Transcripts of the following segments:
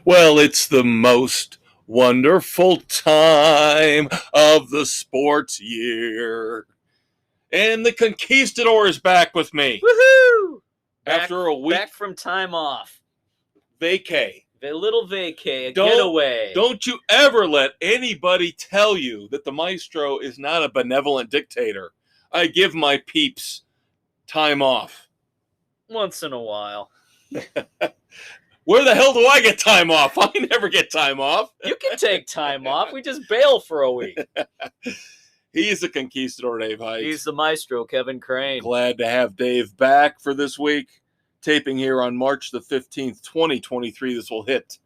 Well, it's the most wonderful time of the sports year. And the Conquistador is back with me. Woohoo! After a week Back from time off. vacay. A little vacay, getaway. Don't you ever let anybody tell you that the Maestro is not a benevolent dictator. I give my peeps time off. Once in a while. Where the hell do I get time off? I never get time off. You can take time off. We just bail for a week. He's the Conquistador, Dave Heights. He's the Maestro, Kevin Crane. Glad to have Dave back for this week. Taping here on March the 15th, 2023. This will hit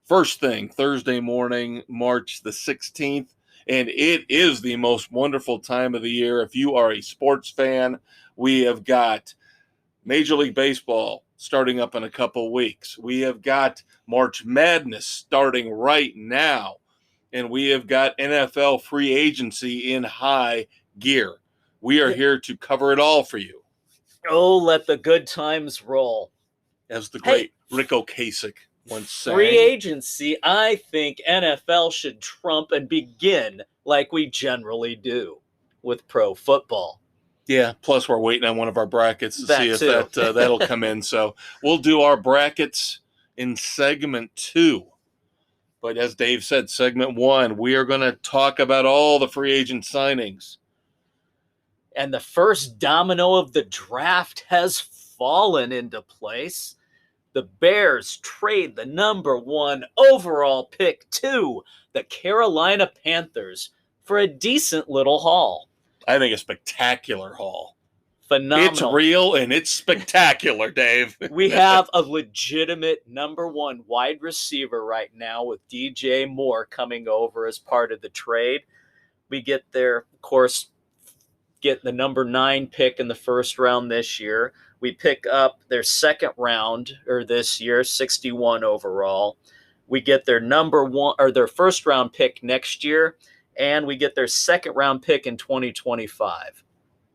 first thing Thursday morning, March the 16th. And it is the most wonderful time of the year. If you are a sports fan, we have got Major League Baseball starting up in a couple weeks. We have got March Madness starting right now. And we have got NFL free agency in high gear. We are here to cover it all for you. Oh, let the good times roll. As the great Rick Ocasek once sang. Free agency, I think NFL should trump and begin like we generally do with pro football. Yeah, plus we're waiting on one of our brackets to see if that'll come in. So we'll do our brackets in segment 2. But as Dave said, segment 1, we are going to talk about all the free agent signings. And the first domino of the draft has fallen into place. The Bears trade the number 1 overall pick to the Carolina Panthers for a decent little haul. I think a spectacular haul. Phenomenal. It's real and it's spectacular, Dave. We have a legitimate number 1 wide receiver right now with DJ Moore coming over as part of the trade. We get there, of course, get the number 9 pick in the first round this year. We pick up their second round this year, 61 overall. We get their number 1 or their first round pick next year, and we get their second round pick in 2025.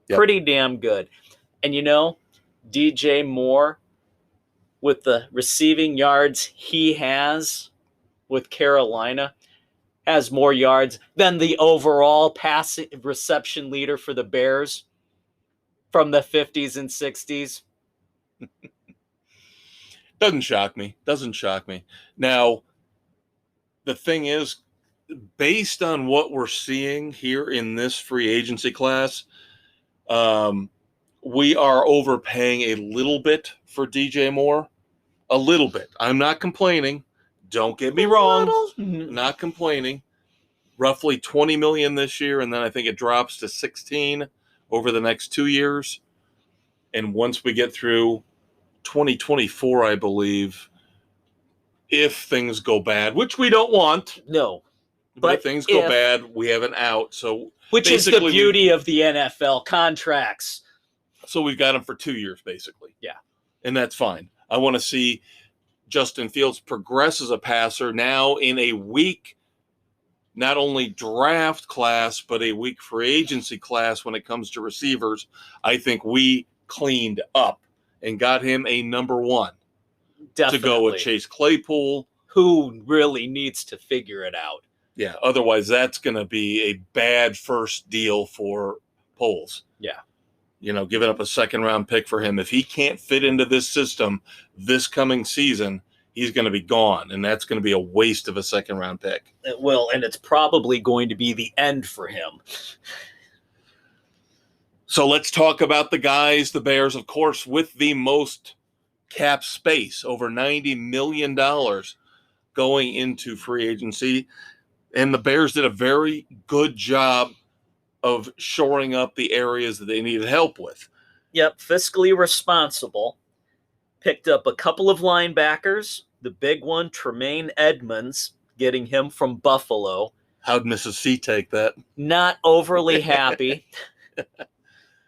Yep. Pretty damn good. And DJ Moore, with the receiving yards he has with Carolina, has more yards than the overall passing reception leader for the Bears from the 50s and 60s. Doesn't shock me. Now, the thing is, based on what we're seeing here in this free agency class, we are overpaying a little bit for DJ Moore. A little bit. I'm not complaining. Don't get me wrong. Not complaining. Roughly $20 million this year, and then I think it drops to 16 over the next 2 years. And once we get through 2024, I believe, if things go bad, which we don't want. No. But if things go bad, we have an out. So which is the beauty of the NFL contracts. So we've got him for 2 years, basically. Yeah. And that's fine. I want to see Justin Fields progress as a passer now in a weak, not only draft class, but a weak free agency class when it comes to receivers. I think we cleaned up and got him a number 1. Definitely. To go with Chase Claypool. Who really needs to figure it out. Yeah, otherwise that's going to be a bad first deal for Poles. Yeah. Giving up a second-round pick for him. If he can't fit into this system this coming season, he's going to be gone, and that's going to be a waste of a second-round pick. It will, and it's probably going to be the end for him. So let's talk about the guys, the Bears, of course, with the most cap space, over $90 million going into free agency. And the Bears did a very good job of shoring up the areas that they needed help with. Yep, fiscally responsible. Picked up a couple of linebackers. The big one, Tremaine Edmonds, getting him from Buffalo. How'd Mrs. C take that? Not overly happy.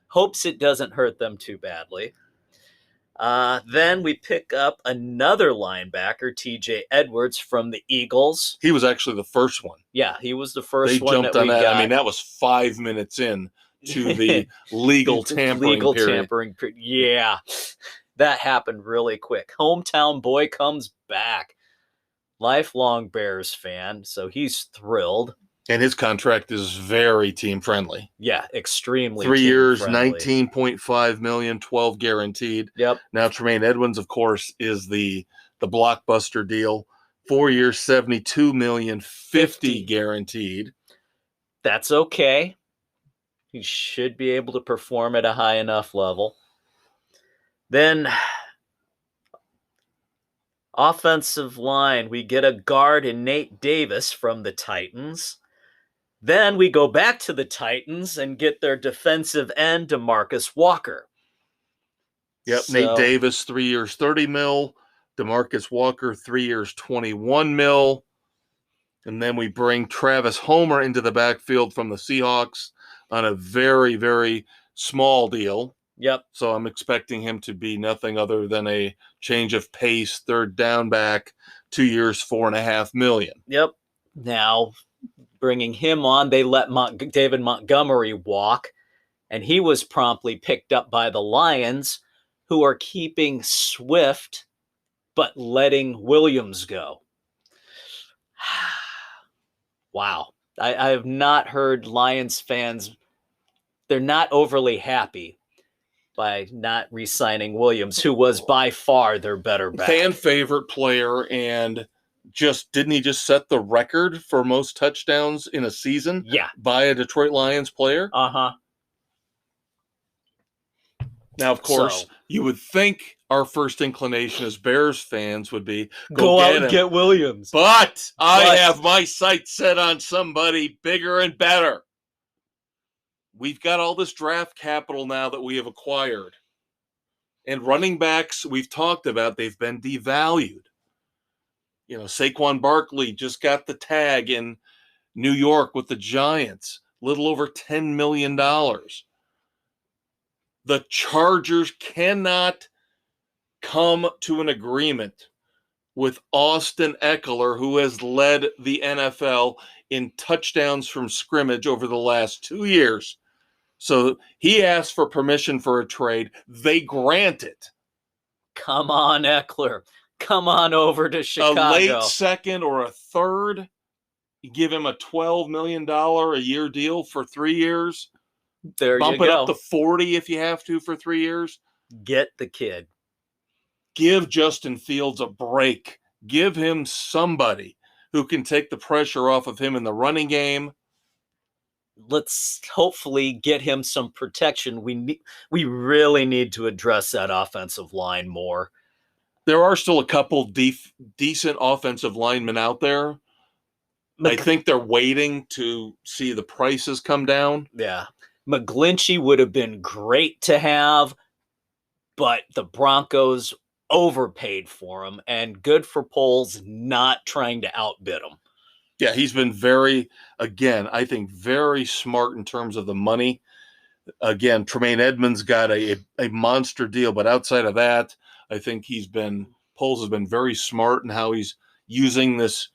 Hopes it doesn't hurt them too badly. Then we pick up another linebacker, TJ Edwards from the Eagles. He was actually the first one. Yeah, he was the first one. They jumped on that. I mean, that was 5 minutes in to the legal tampering period. Yeah, that happened really quick. Hometown boy comes back. lifelong Bears fan, so he's thrilled. And his contract is very team friendly. Yeah, extremely 3 years, team-friendly. 19.5 million, 12 guaranteed. Yep. Now Tremaine Edmunds, of course, is the blockbuster deal. 4 years, 72 million, 50 guaranteed. That's okay. He should be able to perform at a high enough level. Then offensive line, we get a guard in Nate Davis from the Titans. Then we go back to the Titans and get their defensive end, DeMarcus Walker. Yep, So, Nate Davis, 3 years, 30 mil. DeMarcus Walker, 3 years, 21 mil. And then we bring Travis Homer into the backfield from the Seahawks on a very, very small deal. Yep. So I'm expecting him to be nothing other than a change of pace, third down back, 2 years, $4.5 million. Yep. Now, bringing him on, they let David Montgomery walk, and he was promptly picked up by the Lions, who are keeping Swift but letting Williams go. Wow. I have not heard Lions fans, they're not overly happy by not re-signing Williams, who was by far their better back. Fan favorite player, and didn't he just set the record for most touchdowns in a season? Yeah. By a Detroit Lions player? Uh-huh. Now, of course, you would think our first inclination as Bears fans would be go out and get Williams. But I have my sights set on somebody bigger and better. We've got all this draft capital now that we have acquired. And running backs, we've talked about, they've been devalued. You know, Saquon Barkley just got the tag in New York with the Giants, little over $10 million. The Chargers cannot come to an agreement with Austin Eckler, who has led the NFL in touchdowns from scrimmage over the last 2 years. So he asked for permission for a trade. They grant it. Come on, Eckler. Come on over to Chicago. A late second or a third. You give him a $12 million a year deal for 3 years. There Bump you go. it up to 40 if you have to for 3 years. Get the kid. Give Justin Fields a break. Give him somebody who can take the pressure off of him in the running game. Let's hopefully get him some protection. We really need to address that offensive line more. There are still a couple decent offensive linemen out there. I think they're waiting to see the prices come down. Yeah. McGlinchey would have been great to have, but the Broncos overpaid for him, and good for Poles not trying to outbid him. Yeah, he's been I think very smart in terms of the money. Again, Tremaine Edmunds got a monster deal, but outside of that, I think Poles has been very smart in how he's using this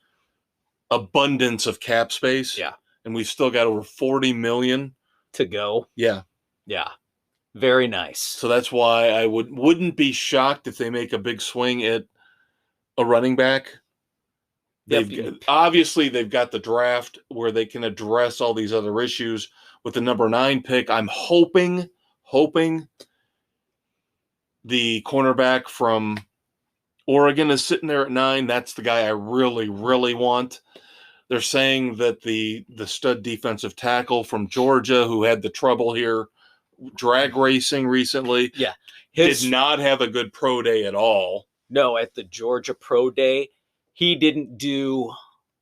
abundance of cap space. Yeah. And we've still got over $40 million to go. Yeah. Yeah. Very nice. So that's why I wouldn't be shocked if they make a big swing at a running back. Obviously, they've got the draft where they can address all these other issues. With the number 9 pick, I'm hoping the cornerback from Oregon is sitting there at 9. That's the guy I really, really want. They're saying that the stud defensive tackle from Georgia, who had the trouble here drag racing recently, did not have a good pro day at all. No, at the Georgia Pro Day, he did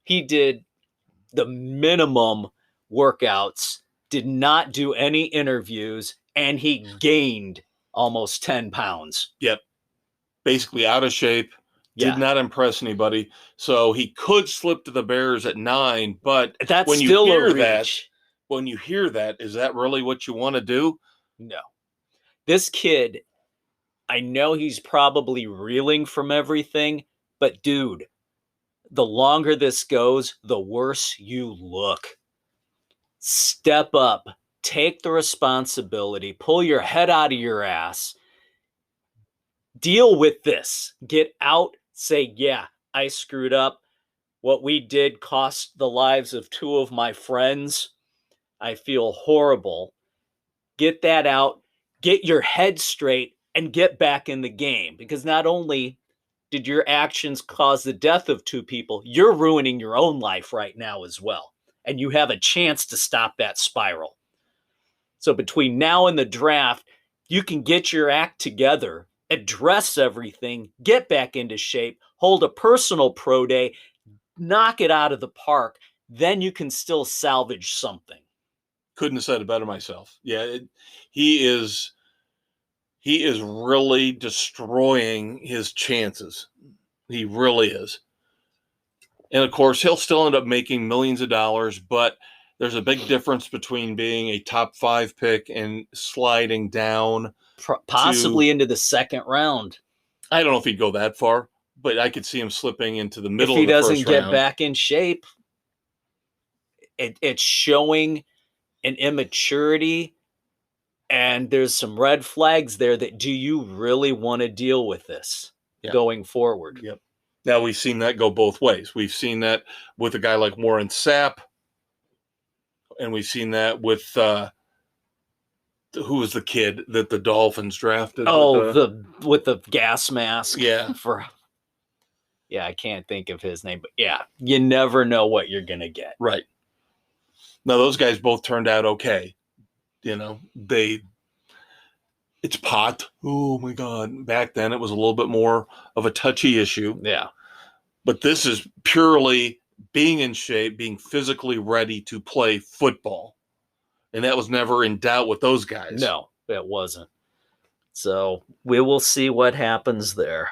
the minimum workouts, did not do any interviews, and he gained almost 10 pounds. Yep. Basically out of shape. Did not impress anybody. So he could slip to the Bears at 9, but that's when you still hear a reach. When you hear that, is that really what you want to do? No. This kid, I know he's probably reeling from everything, but dude, the longer this goes, the worse you look. Step up, take the responsibility, pull your head out of your ass, deal with this, get out, say, yeah, I screwed up. What we did cost the lives of 2 of my friends. I feel horrible. Get that out, get your head straight, and get back in the game. Because not only did your actions cause the death of 2 people, you're ruining your own life right now as well. And you have a chance to stop that spiral. So between now and the draft, you can get your act together, address everything, get back into shape, hold a personal pro day, knock it out of the park. Then you can still salvage something. Couldn't have said it better myself. Yeah, he is really destroying his chances. He really is. And of course, he'll still end up making millions of dollars, but there's a big difference between being a top 5 pick and sliding down Possibly into the second round. I don't know if he'd go that far, but I could see him slipping into the middle if of the first round. If he doesn't get back in shape, it's showing an immaturity, and there's some red flags there that do you really want to deal with this going forward? Yep. Now, we've seen that go both ways. We've seen that with a guy like Warren Sapp, and we've seen that with who was the kid that the Dolphins drafted? With the gas mask. Yeah. I can't think of his name, but yeah, you never know what you're going to get. Right. Now, those guys both turned out okay. You know, it's pot. Oh, my God. Back then, it was a little bit more of a touchy issue. Yeah. But this is purely being in shape, being physically ready to play football. And that was never in doubt with those guys. No, it wasn't. So we will see what happens there.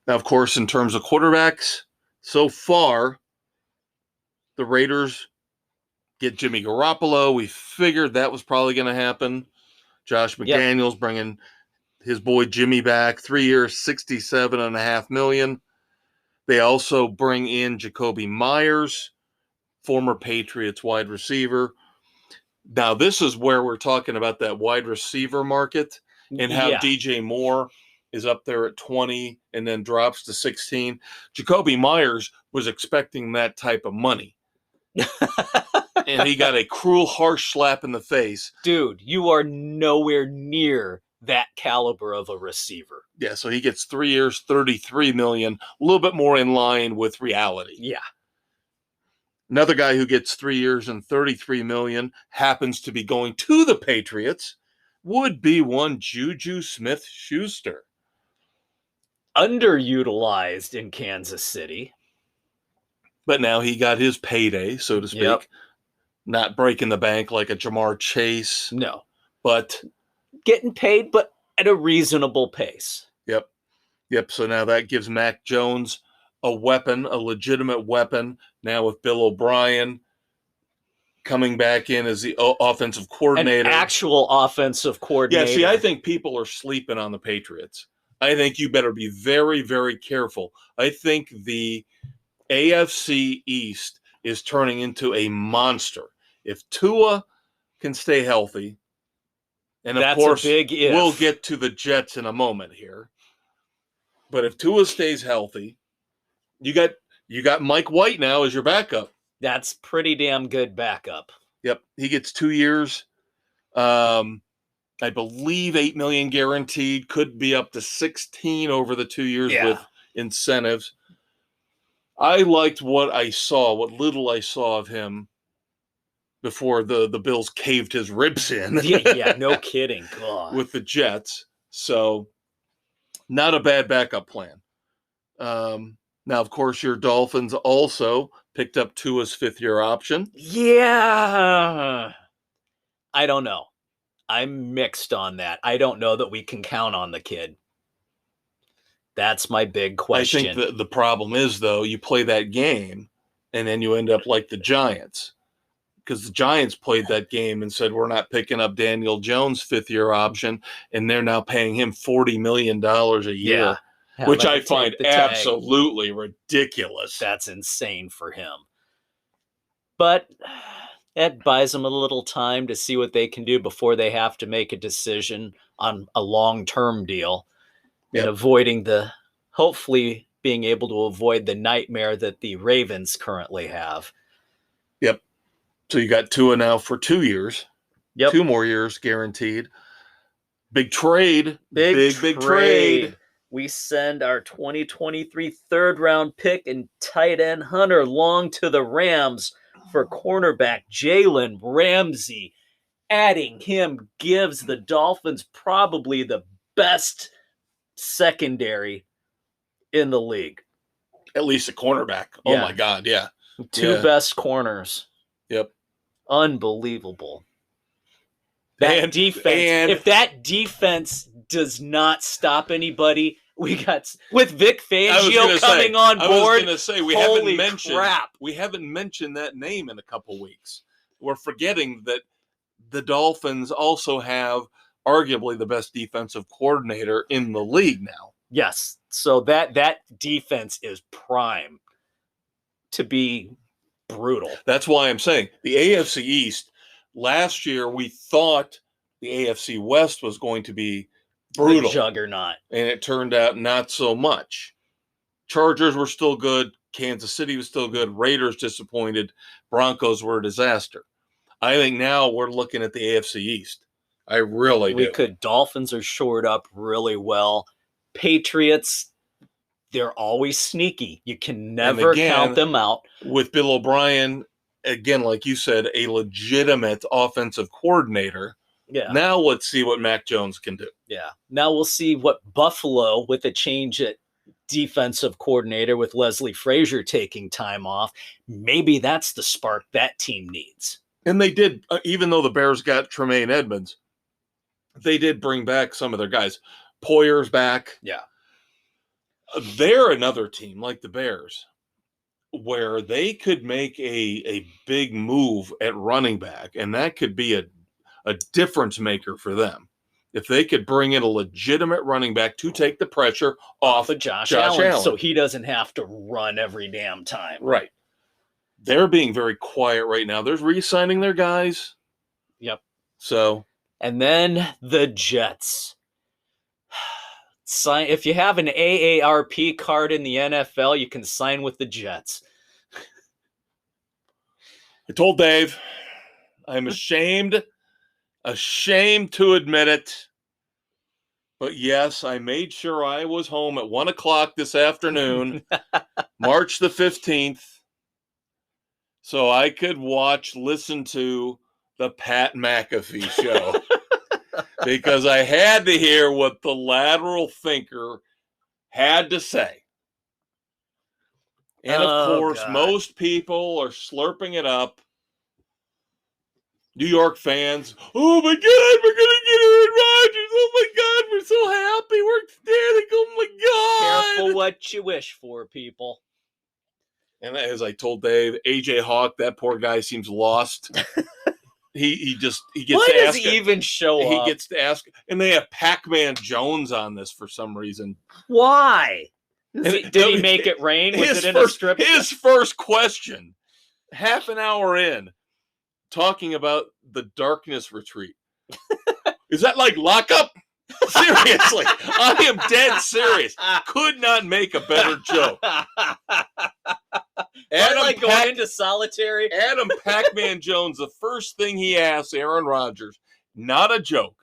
Now, of course, in terms of quarterbacks, so far, the Raiders get Jimmy Garoppolo. We figured that was probably going to happen. Josh McDaniels bringing his boy Jimmy back. 3 years, $67.5 million. They also bring in Jacoby Myers, former Patriots wide receiver. Now, this is where we're talking about that wide receiver market and how DJ Moore is up there at 20 and then drops to 16. Jacoby Myers was expecting that type of money. And he got a cruel, harsh slap in the face. Dude, you are nowhere near that caliber of a receiver. Yeah, so he gets 3 years, $33 million, a little bit more in line with reality. Yeah. Another guy who gets 3 years and $33 million happens to be going to the Patriots would be one Juju Smith-Schuster. Underutilized in Kansas City. But now he got his payday, so to speak. Yep. Not breaking the bank like a Jamar Chase. No. But getting paid, but at a reasonable pace. Yep. So now that gives Mac Jones a weapon, a legitimate weapon. Now with Bill O'Brien coming back in as the offensive coordinator. An actual offensive coordinator. Yeah, see, I think people are sleeping on the Patriots. I think you better be very, very careful. I think the AFC East is turning into a monster. If Tua can stay healthy, and of course, a big if. We'll get to the Jets in a moment here. But if Tua stays healthy, you got Mike White now as your backup. That's pretty damn good backup. Yep, he gets 2 years. I believe $8 million guaranteed, could be up to 16 over the 2 years with incentives. I liked what little I saw of him before the Bills caved his ribs in. Yeah, no kidding. God. With the Jets. So, not a bad backup plan. Now, of course, your Dolphins also picked up Tua's fifth-year option. Yeah. I don't know. I'm mixed on that. I don't know that we can count on the kid. That's my big question. I think the problem is, though, you play that game, and then you end up like the Giants. Because the Giants played that game and said, we're not picking up Daniel Jones' fifth-year option, and they're now paying him $40 million a year, which I find absolutely ridiculous. That's insane for him. But that buys them a little time to see what they can do before they have to make a decision on a long-term deal and avoiding hopefully being able to avoid the nightmare that the Ravens currently have. Yep. So you got Tua now for 2 years. Yep. 2 more years guaranteed. Big trade. Big trade. We send our 2023 third-round pick and tight end Hunter Long to the Rams for cornerback Jalen Ramsey. Adding him gives the Dolphins probably the best secondary in the league. At least a cornerback. Yeah. Oh, my God, yeah. 2 best corners. Yep. Unbelievable. That defense, if that defense does not stop anybody, we got with Vic Fangio coming on board. I was going to say we haven't mentioned that name in a couple weeks. We're forgetting that the Dolphins also have arguably the best defensive coordinator in the league now. Yes, so that defense is prime to be brutal. That's why I'm saying the AFC East. Last year, we thought the AFC West was going to be brutal. The juggernaut. And it turned out not so much. Chargers were still good. Kansas City was still good. Raiders disappointed. Broncos were a disaster. I think now we're looking at the AFC East. I really do. Dolphins are shored up really well. Patriots, they're always sneaky. You can never count them out. With Bill O'Brien, again, like you said, a legitimate offensive coordinator. Yeah. Now let's see what Mac Jones can do. Yeah. Now we'll see what Buffalo, with a change at defensive coordinator with Leslie Frazier taking time off, maybe that's the spark that team needs. And they did, even though the Bears got Tremaine Edmonds, they did bring back some of their guys. Poyer's back. Yeah. They're another team like the Bears, where they could make a big move at running back, and that could be a difference maker for them. If they could bring in a legitimate running back to take the pressure off of Josh Allen, so he doesn't have to run every damn time. Right. They're being very quiet right now. They're re-signing their guys. Yep. So. And then the Jets. If you have an AARP card in the NFL, you can sign with the Jets. I told Dave, I'm ashamed to admit it. But yes, I made sure I was home at 1:00 this afternoon, March the 15th, so I could listen to the Pat McAfee show. Because I had to hear what the lateral thinker had to say. And of course, most people are slurping it up. New York fans, oh my God, we're going to get Aaron Rodgers. Oh my God, we're so happy. We're ecstatic. Oh my God. Careful what you wish for, people. And as I told Dave, AJ Hawk, that poor guy seems lost. He gets Why to ask. Why does he even show up? He gets to ask, and they have Pac-Man Jones on this for some reason. Why? Did he make it rain? Was it in a strip? His first question, half an hour in, talking about the darkness retreat. Is that like lockup? Seriously, I am dead serious. Could not make a better joke. Going into solitary. Adam Pac-Man Jones, the first thing he asks Aaron Rodgers, not a joke.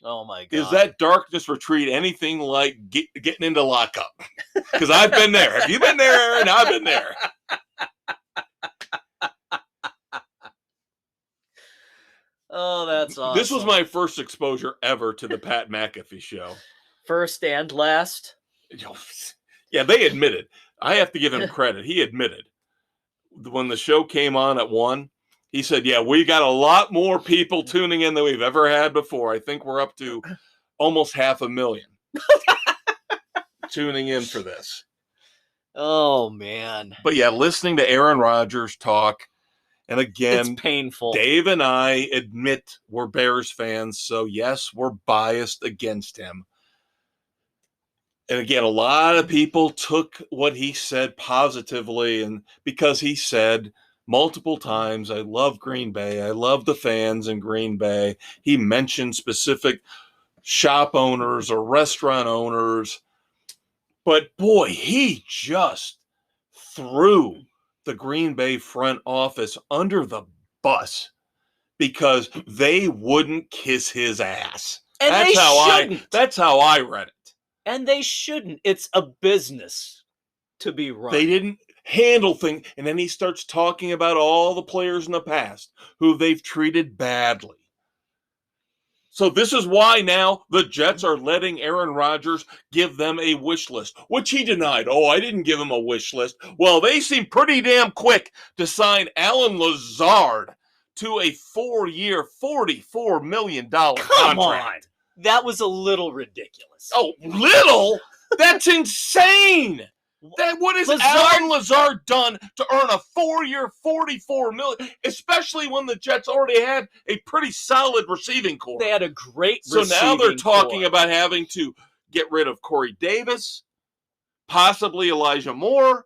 Oh my God. Is that darkness retreat anything like getting into lockup? Because I've been there. Have you been there, Aaron? I've been there. Oh, that's awesome. This was my first exposure ever to the Pat McAfee show. First and last? Yeah, they admitted. I have to give him credit. He admitted. When the show came on at 1, he said, yeah, we got a lot more people tuning in than we've ever had before. I think we're up to almost 500,000 tuning in for this. Oh, man. But yeah, listening to Aaron Rodgers talk, and again, it's painful. Dave and I admit we're Bears fans, so yes, we're biased against him. And again, a lot of people took what he said positively, and because he said multiple times, I love Green Bay, I love the fans in Green Bay. He mentioned specific shop owners or restaurant owners. But boy, he just threw the Green Bay front office under the bus because they wouldn't kiss his ass. And that's they how shouldn't. That's how I read it. And they shouldn't. It's a business to be run. They didn't handle things. And then he starts talking about all the players in the past who they've treated badly. So this is why now the Jets are letting Aaron Rodgers give them a wish list, which he denied. Oh, I didn't give him a wish list. Well, they seem pretty damn quick to sign Alan Lazard to a 4-year, $44 million contract. Come on. That was a little ridiculous. Oh, little? That's insane. What has Alan Lazard done to earn a 4-year, $44 million, especially when the Jets already had a pretty solid receiving core? They had a great receiving core. So now they're talking core. about having to get rid of Corey Davis, possibly Elijah Moore.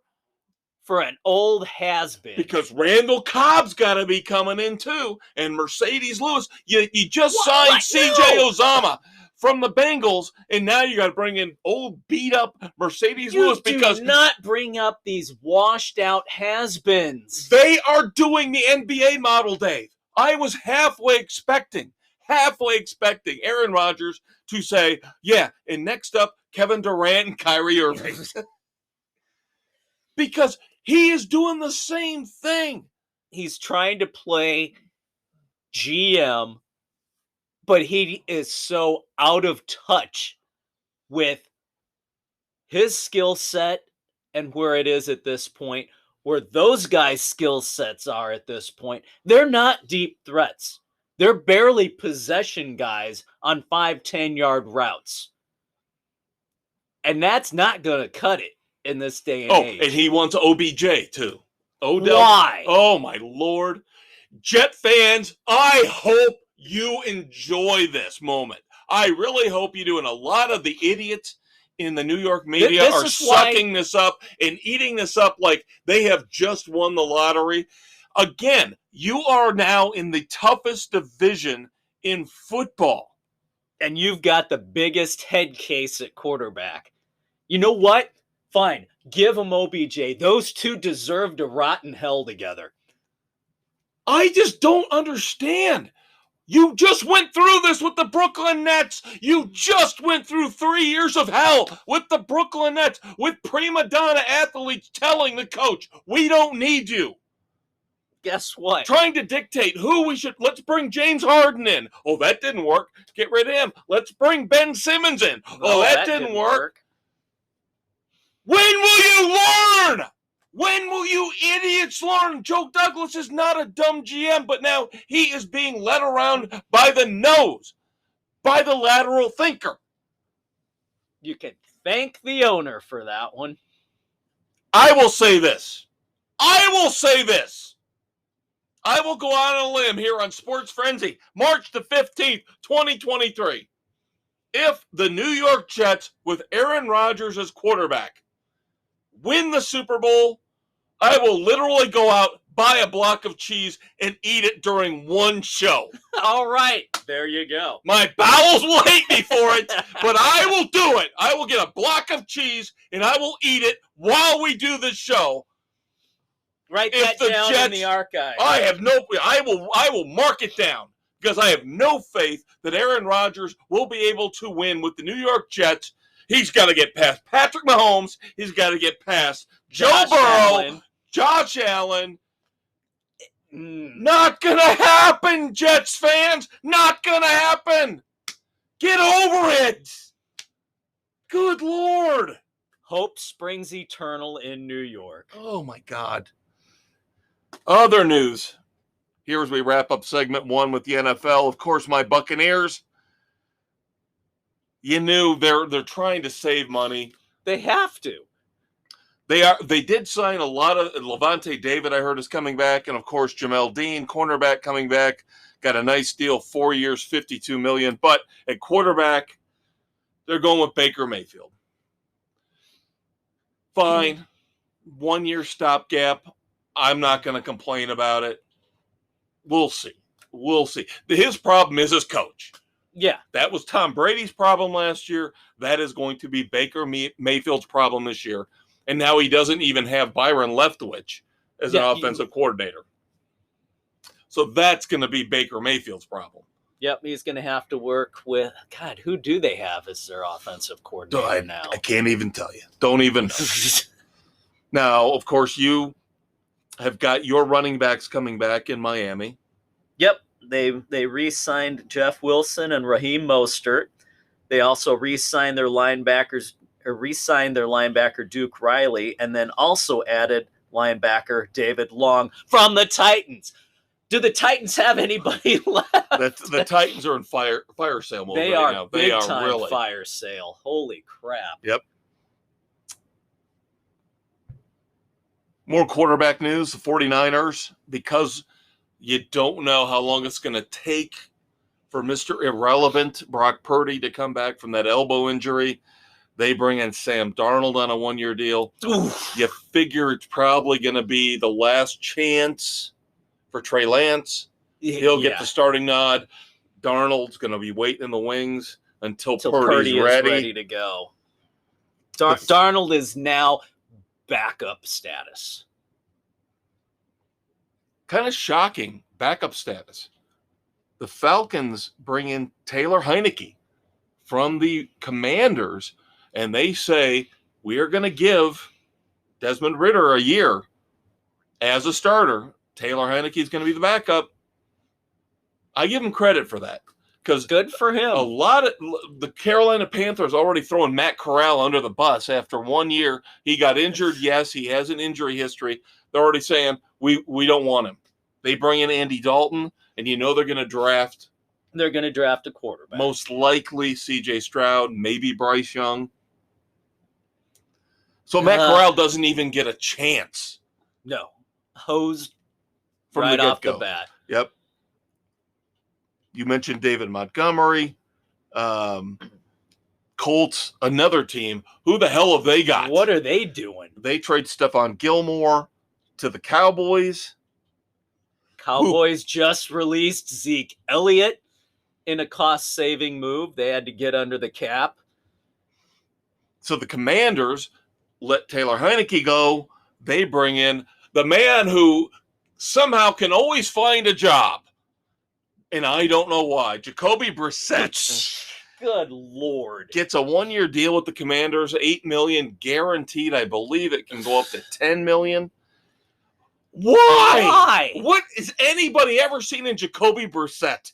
For an old has-been. Because Randall Cobb's got to be coming in too, and Mercedes Lewis. You just signed C.J. Uzomah from the Bengals, and now you got to bring in old beat-up Mercedes Lewis because do not bring up these washed-out has-beens. They are doing the NBA model, Dave. I was halfway expecting Aaron Rodgers to say, yeah, and next up, Kevin Durant and Kyrie Irving. Because he is doing the same thing. He's trying to play GM, but he is so out of touch with his skill set and where it is at this point, where those guys' skill sets are at this point. They're not deep threats. They're barely possession guys on 5-10-yard routes. And that's not going to cut it in this day and age. Oh, and he wants OBJ too. Odell. Why? Oh, my Lord. Jet fans, I hope you enjoy this moment. I really hope you do. And a lot of the idiots in the New York media are sucking this up and eating this up like they have just won the lottery. Again, you are now in the toughest division in football. And you've got the biggest head case at quarterback. You know what? Fine. Give them OBJ. Those two deserve to rot in hell together. I just don't understand. You just went through this with the Brooklyn Nets. You just went through 3 years of hell with the Brooklyn Nets, with prima donna athletes telling the coach, we don't need you. Guess what? Trying to dictate who we should. Let's bring James Harden in. Oh, that didn't work. Get rid of him. Let's bring Ben Simmons in. Oh, that didn't work. When will you learn? When will you idiots learn? Joe Douglas is not a dumb GM, but now he is being led around by the nose, by the lateral thinker. You can thank the owner for that one. I will say this. I will go out on a limb here on Sports Frenzy, March the 15th, 2023. If the New York Jets, with Aaron Rodgers as quarterback, win the Super Bowl, I will literally go out, buy a block of cheese, and eat it during one show. All right. There you go. My bowels will hate me for it, but I will do it. I will get a block of cheese, and I will eat it while we do this show. Write that down in the archive. I will mark it down because I have no faith that Aaron Rodgers will be able to win with the New York Jets. He's got to get past Patrick Mahomes. He's got to get past Joe Burrow, Josh Allen. Not going to happen, Jets fans. Not going to happen. Get over it. Good Lord. Hope springs eternal in New York. Oh, my God. Other news. Here as we wrap up segment 1 with the NFL. Of course, my Buccaneers. You knew they're trying to save money. They have to. They did sign a lot of Levante David, I heard, is coming back, and of course Jamel Dean, cornerback, coming back. Got a nice deal, 4 years, $52 million. But at quarterback, they're going with Baker Mayfield. Fine. 1 year stopgap. I'm not going to complain about it. We'll see. His problem is his coach. Yeah. That was Tom Brady's problem last year. That is going to be Baker Mayfield's problem this year. And now he doesn't even have Byron Leftwich as an offensive coordinator. So that's going to be Baker Mayfield's problem. Yep, he's going to have to work with, God, who do they have as their offensive coordinator now? I can't even tell you. Don't even know. Now, of course, you have got your running backs coming back in Miami. Yep, they re-signed Jeff Wilson and Raheem Mostert. They also re-signed their linebacker Duke Riley, and then also added linebacker David Long from the Titans. Do the Titans have anybody left? The Titans are in fire sale mode right now. They are time really fire sale. Holy crap! Yep. More quarterback news. The 49ers, because you don't know how long it's going to take for Mr. Irrelevant Brock Purdy to come back from that elbow injury. They bring in Sam Darnold on a one-year deal. Oof. You figure it's probably going to be the last chance for Trey Lance. He'll get the starting nod. Darnold's going to be waiting in the wings until Purdy is ready to go. Darnold is now backup status. Kind of shocking backup status. The Falcons bring in Taylor Heineke from the Commanders, and they say, we are going to give Desmond Ridder a year as a starter. Taylor Heineke is going to be the backup. I give him credit for that, because good for him. A lot of the Carolina Panthers already throwing Matt Corral under the bus after 1 year. He got injured. Yes, he has an injury history. They're already saying we don't want him. They bring in Andy Dalton, and you know they're going to draft. They're going to draft a quarterback. Most likely C.J. Stroud, maybe Bryce Young. So Matt Corral doesn't even get a chance. No, hosed from right the off get-go. The bat. Yep. You mentioned David Montgomery. Colts, another team. Who the hell have they got? What are they doing? They trade Stephon Gilmore to the Cowboys. Cowboys just released Zeke Elliott in a cost-saving move. They had to get under the cap. So the Commanders let Taylor Heineke go. They bring in the man who somehow can always find a job. And I don't know why. Jacoby Brissett. Good Lord. Gets a 1-year deal with the Commanders, $8 million guaranteed. I believe it can go up to $10 million. Why? What has anybody ever seen in Jacoby Brissett?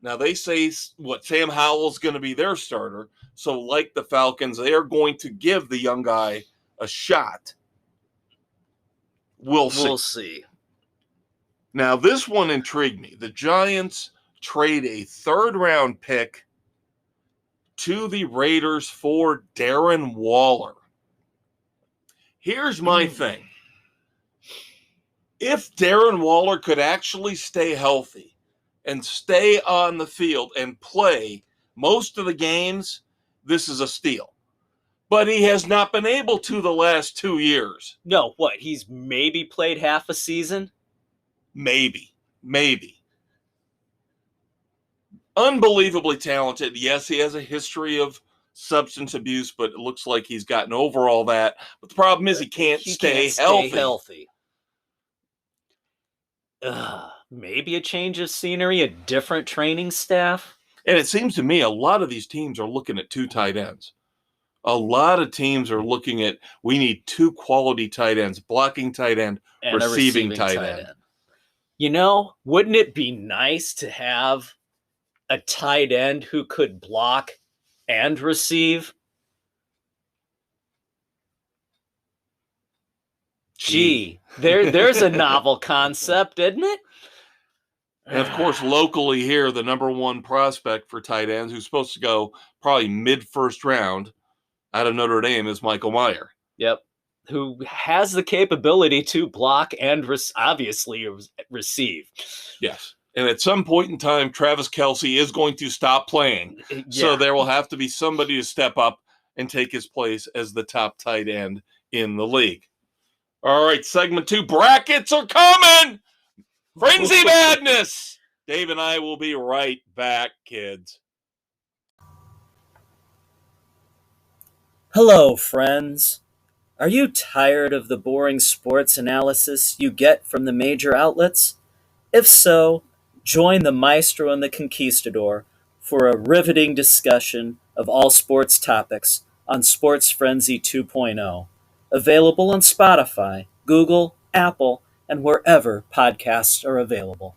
Now, they say Sam Howell's going to be their starter. So, like the Falcons, they are going to give the young guy a shot. We'll see. Now, this one intrigued me. The Giants trade a third-round pick to the Raiders for Darren Waller. Here's my thing. If Darren Waller could actually stay healthy and stay on the field and play most of the games, this is a steal. But he has not been able to the last 2 years. No, what? He's maybe played half a season? Maybe. Unbelievably talented. Yes, he has a history of substance abuse, but it looks like he's gotten over all that. But the problem is he can't stay healthy. Maybe a change of scenery, a different training staff. And it seems to me a lot of these teams are looking at 2 tight ends. A lot of teams are looking at, we need 2 quality tight ends, blocking tight end, and receiving tight end. You know, wouldn't it be nice to have a tight end who could block and receive? Gee, there's a novel concept, isn't it? And, of course, locally here, the number 1 prospect for tight ends, who's supposed to go probably mid-first round out of Notre Dame, is Michael Mayer. Yep. Who has the capability to block and obviously receive. Yes. And at some point in time, Travis Kelce is going to stop playing. Yeah. So there will have to be somebody to step up and take his place as the top tight end in the league. All right, segment 2. Brackets are coming! Frenzy madness! Dave and I will be right back, kids. Hello, friends. Are you tired of the boring sports analysis you get from the major outlets? If so, join the Maestro and the Conquistador for a riveting discussion of all sports topics on Sports Frenzy 2.0. Available on Spotify, Google, Apple, and wherever podcasts are available.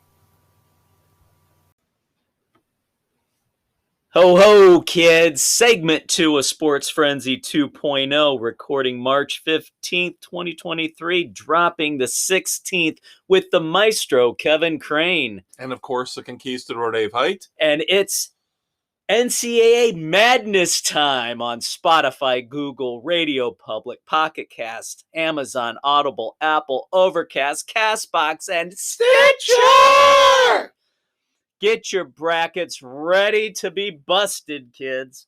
Ho ho, kids! Segment 2 of Sports Frenzy 2.0, recording March 15th, 2023, dropping the 16th with the Maestro, Kevin Crane. And, of course, the Conquistador, Dave Height. And it's NCAA Madness time on Spotify, Google, Radio Public, Pocket Cast, Amazon, Audible, Apple, Overcast, CastBox, and Stitcher! Get your brackets ready to be busted, kids.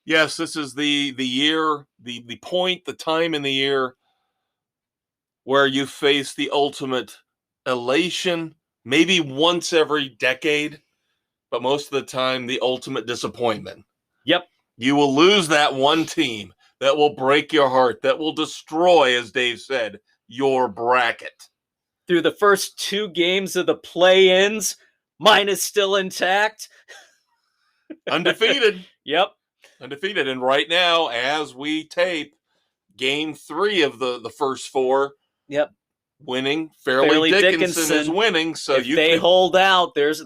Yes, this is the year, the point, the time in the year where you face the ultimate elation, maybe once every decade, but most of the time the ultimate disappointment. Yep. You will lose that one team that will break your heart, that will destroy, as Dave said, your bracket. Through the first 2 games of the play-ins, mine is still intact. Undefeated. Yep. Undefeated. And right now, as we tape, game 3 of the first 4. Yep. Winning. Fairleigh Dickinson is winning. So if they hold out, there's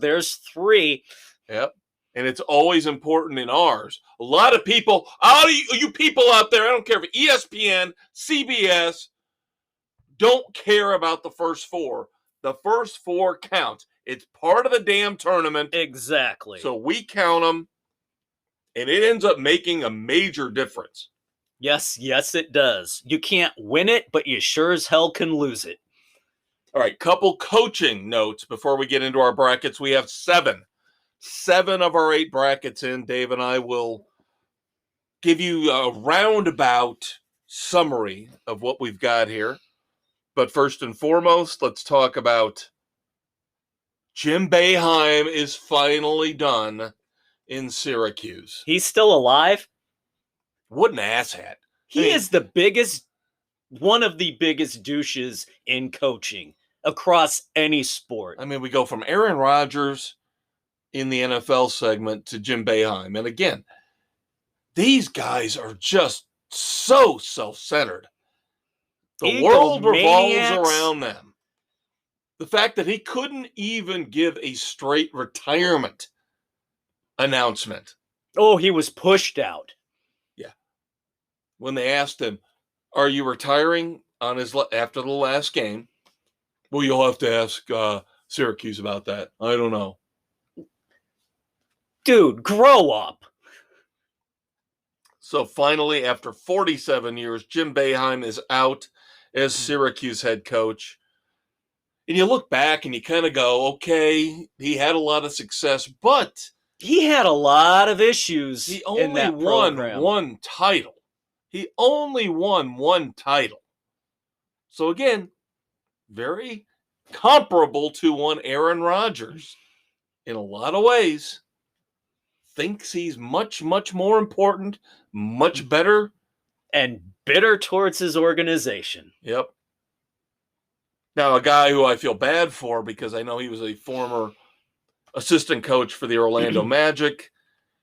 3. Yep. And it's always important in ours. A lot of people, all you people out there, I don't care if ESPN, CBS, don't care about the first 4. The first 4 count. It's part of the damn tournament. Exactly. So we count them, and it ends up making a major difference. Yes, it does. You can't win it, but you sure as hell can lose it. All right, couple coaching notes before we get into our brackets. We have 7. 7 of our 8 brackets in. Dave and I will give you a roundabout summary of what we've got here. But first and foremost, let's talk about Jim Boeheim is finally done in Syracuse. He's still alive? What an asshat. He is one of the biggest douches in coaching across any sport. I mean, we go from Aaron Rodgers in the NFL segment to Jim Boeheim. And again, these guys are just so self-centered. The world revolves around them. The fact that he couldn't even give a straight retirement announcement. Oh, he was pushed out. Yeah. When they asked him, "Are you retiring after the last game?" Well, you'll have to ask Syracuse about that. I don't know. Dude, grow up. So finally, after 47 years, Jim Boeheim is out as Syracuse head coach. And you look back and you kind of go, okay, he had a lot of success, but he had a lot of issues. He only won one title. He only won one title. So again, very comparable to one Aaron Rodgers in a lot of ways. Thinks he's much, much more important, much better. And bitter towards his organization. Yep. Now, a guy who I feel bad for because I know he was a former assistant coach for the Orlando Magic.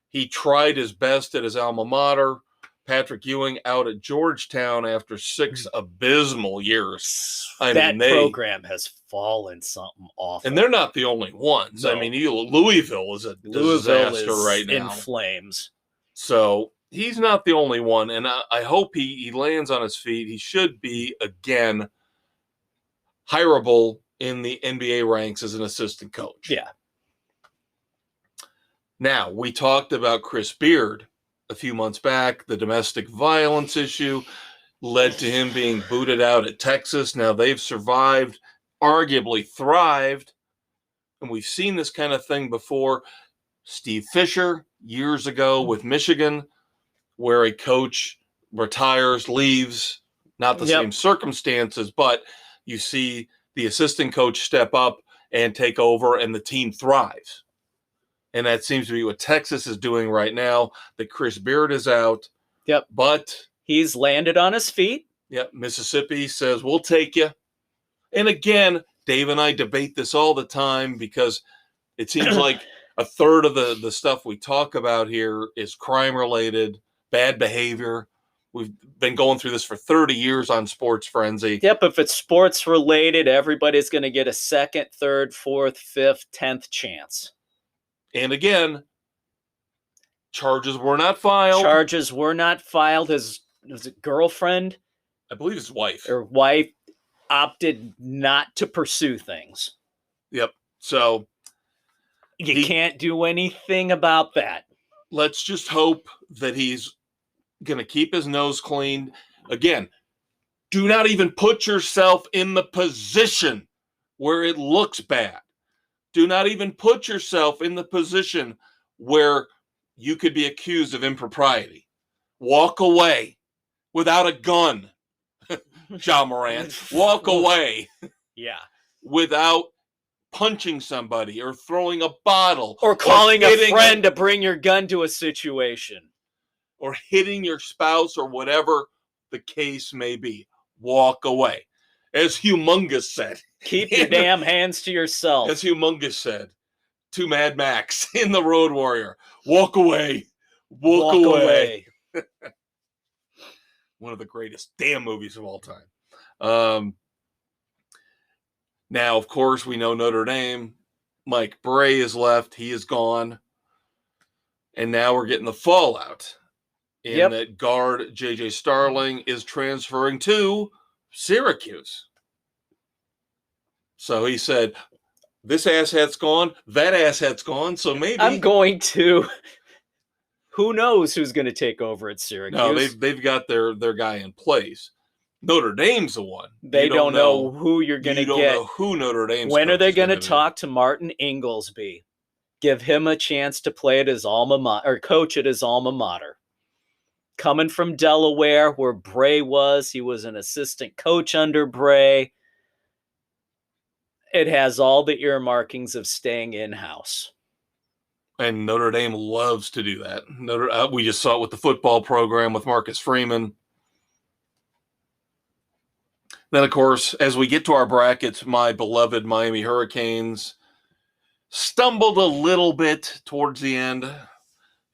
He tried his best at his alma mater. Patrick Ewing out at Georgetown after 6 abysmal years. That program has fallen something awful. And they're not the only ones. No. I mean, Louisville is a disaster right now. In flames. So he's not the only one. And I hope he lands on his feet. He should be, again, hireable in the NBA ranks as an assistant coach. Yeah. Now, we talked about Chris Beard a few months back. The domestic violence issue led to him being booted out at Texas. Now they've survived, arguably thrived. And we've seen this kind of thing before. Steve Fisher, years ago with Michigan, where a coach retires, leaves, not the same circumstances, but you see the assistant coach step up and take over, and the team thrives. And that seems to be what Texas is doing right now. That Chris Beard is out. Yep. But he's landed on his feet. Yep. Mississippi says, we'll take you. And again, Dave and I debate this all the time because it seems like a third of the stuff we talk about here is crime-related, bad behavior. We've been going through this for 30 years on Sports Frenzy. Yep, if it's sports-related, everybody's going to get a second, third, fourth, fifth, 10th chance. And again, charges were not filed. Charges were not filed. His girlfriend? I believe his wife. Or wife opted not to pursue things. Yep. So you can't do anything about that. Let's just hope that he's going to keep his nose clean. Again, do not even put yourself in the position where it looks bad. Do not even put yourself in the position where you could be accused of impropriety. Walk away without a gun. Ja Morant, walk away. Yeah. Without punching somebody or throwing a bottle. Or calling a friend to bring your gun to a situation. Or hitting your spouse or whatever the case may be. Walk away. As Humongous said. Keep your damn hands to yourself. As Humongous said to Mad Max in The Road Warrior. Walk away. Walk away. One of the greatest damn movies of all time. Now, of course, we know Notre Dame. Mike Bray is left. He is gone. And now we're getting the fallout. In that guard J.J. Starling is transferring to Syracuse. So he said, this asshat's gone, that asshat's gone, so maybe... I'm going to... Who knows who's going to take over at Syracuse? No, they've got their guy in place. Notre Dame's the one. They don't know who you're going to get. You don't know who Notre Dame's When are they going to talk to Martin Inglesby? Give him a chance to play at his alma mater, or coach at his alma mater. Coming from Delaware, where Bray was, he was an assistant coach under Bray. It has all the earmarkings of staying in-house. And Notre Dame loves to do that. We just saw it with the football program with Marcus Freeman. Then, of course, as we get to our brackets, my beloved Miami Hurricanes stumbled a little bit towards the end.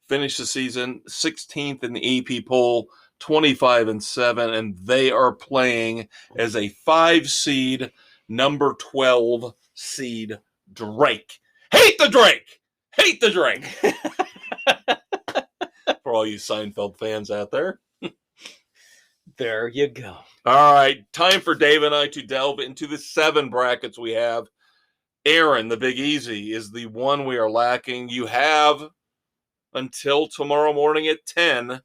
Finished the season 16th in the AP poll, 25-7, and they are playing as a 5 seed, number 12 seed Drake. Hate the Drake! Hate the Drake! For all you Seinfeld fans out there. There you go. All right, time for Dave and I to delve into the 7 brackets we have. Aaron, the Big Easy, is the one we are lacking. You have until tomorrow morning at 10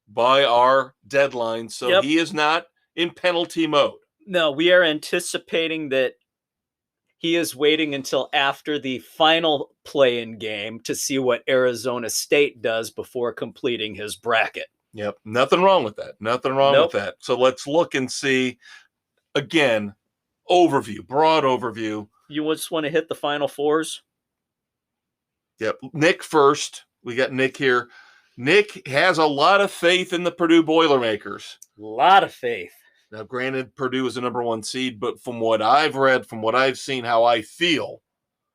by our deadline, so he is not in penalty mode. No, we are anticipating that he is waiting until after the final play-in game to see what Arizona State does before completing his bracket. Yep, nothing wrong with that. Nothing wrong with that. So let's look and see, again, broad overview. You just want to hit the Final Fours? Yep, Nick first. We got Nick here. Nick has a lot of faith in the Purdue Boilermakers. A lot of faith. Now, granted, Purdue is the number 1 seed, but from what I've read, from what I've seen, how I feel,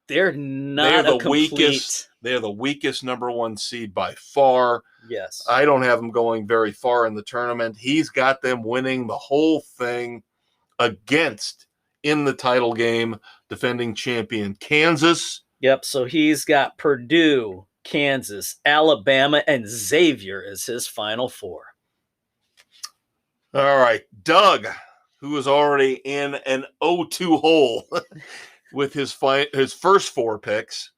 they're the weakest. They're the weakest number 1 seed by far. Yes. I don't have them going very far in the tournament. He's got them winning the whole thing against, in the title game, defending champion Kansas. Yep, so he's got Purdue, Kansas, Alabama, and Xavier as his Final Four. All right, Doug, who is already in an 0-2 hole with his first 4 picks.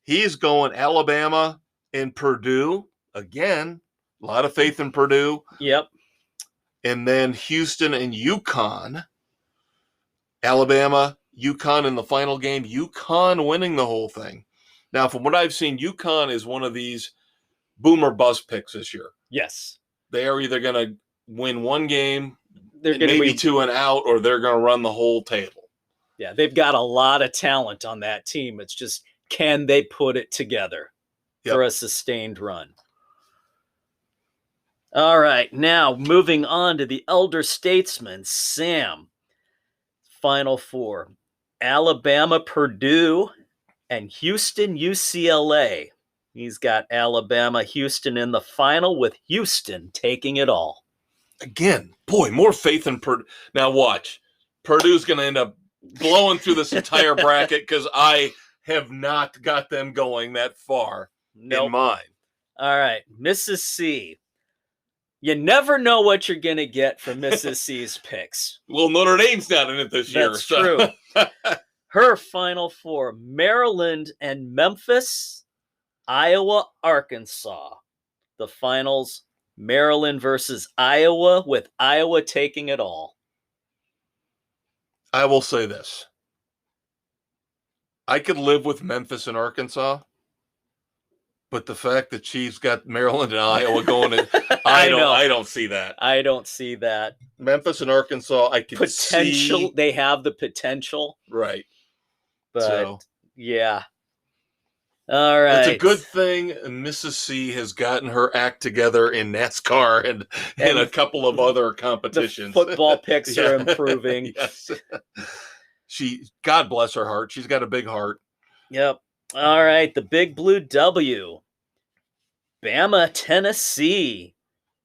He's going Alabama and Purdue. Again, a lot of faith in Purdue. Yep. And then Houston and UConn. Alabama, UConn in the final game. UConn winning the whole thing. Now, from what I've seen, UConn is one of these boomer bust picks this year. Yes. They are either going to win one game, they're going maybe 2 and out, or they're going to run the whole table. Yeah, they've got a lot of talent on that team. It's just, can they put it together for a sustained run? All right, now moving on to the elder statesman, Sam. Final four: Alabama, Purdue, and Houston, UCLA. He's got Alabama, Houston in the final, with Houston taking it all. Again, boy, more faith in Purdue. Now watch. Purdue's going to end up blowing through this entire bracket because I have not got them going that far in mine. All right, Mrs. C. You never know what you're going to get from Mrs. C's picks. Well, Notre Dame's not in it this year. That's true. Her final four: Maryland and Memphis, Iowa, Arkansas. The finals: Maryland versus Iowa, with Iowa taking it all. I will say this. I could live with Memphis and Arkansas, but the fact that she's got Maryland and Iowa going, I don't see that. I don't see that. Memphis and Arkansas, I could see. They have the potential. Right. But, yeah. All right. It's a good thing Mrs. C has gotten her act together in NASCAR and a couple of other competitions. The football picks are improving. Yes. God bless her heart. She's got a big heart. Yep. All right. The Big Blue W. Bama, Tennessee,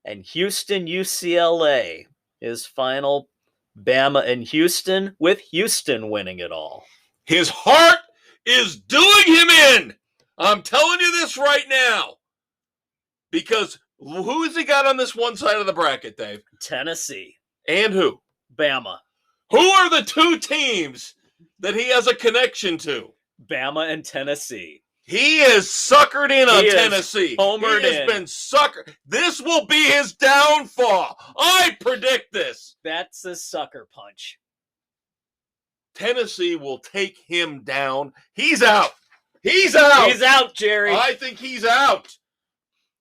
and Houston, UCLA is final. Bama and Houston, with Houston winning it all. His heart is doing him in. I'm telling you this right now. Because who has he got on this one side of the bracket, Dave? Tennessee. And who? Bama. Who are the two teams that he has a connection to? Bama and Tennessee. He is suckered in on Tennessee. He has been suckered. This will be his downfall. I predict this. That's a sucker punch. Tennessee will take him down. He's out. He's out. He's out, Jerry. I think he's out.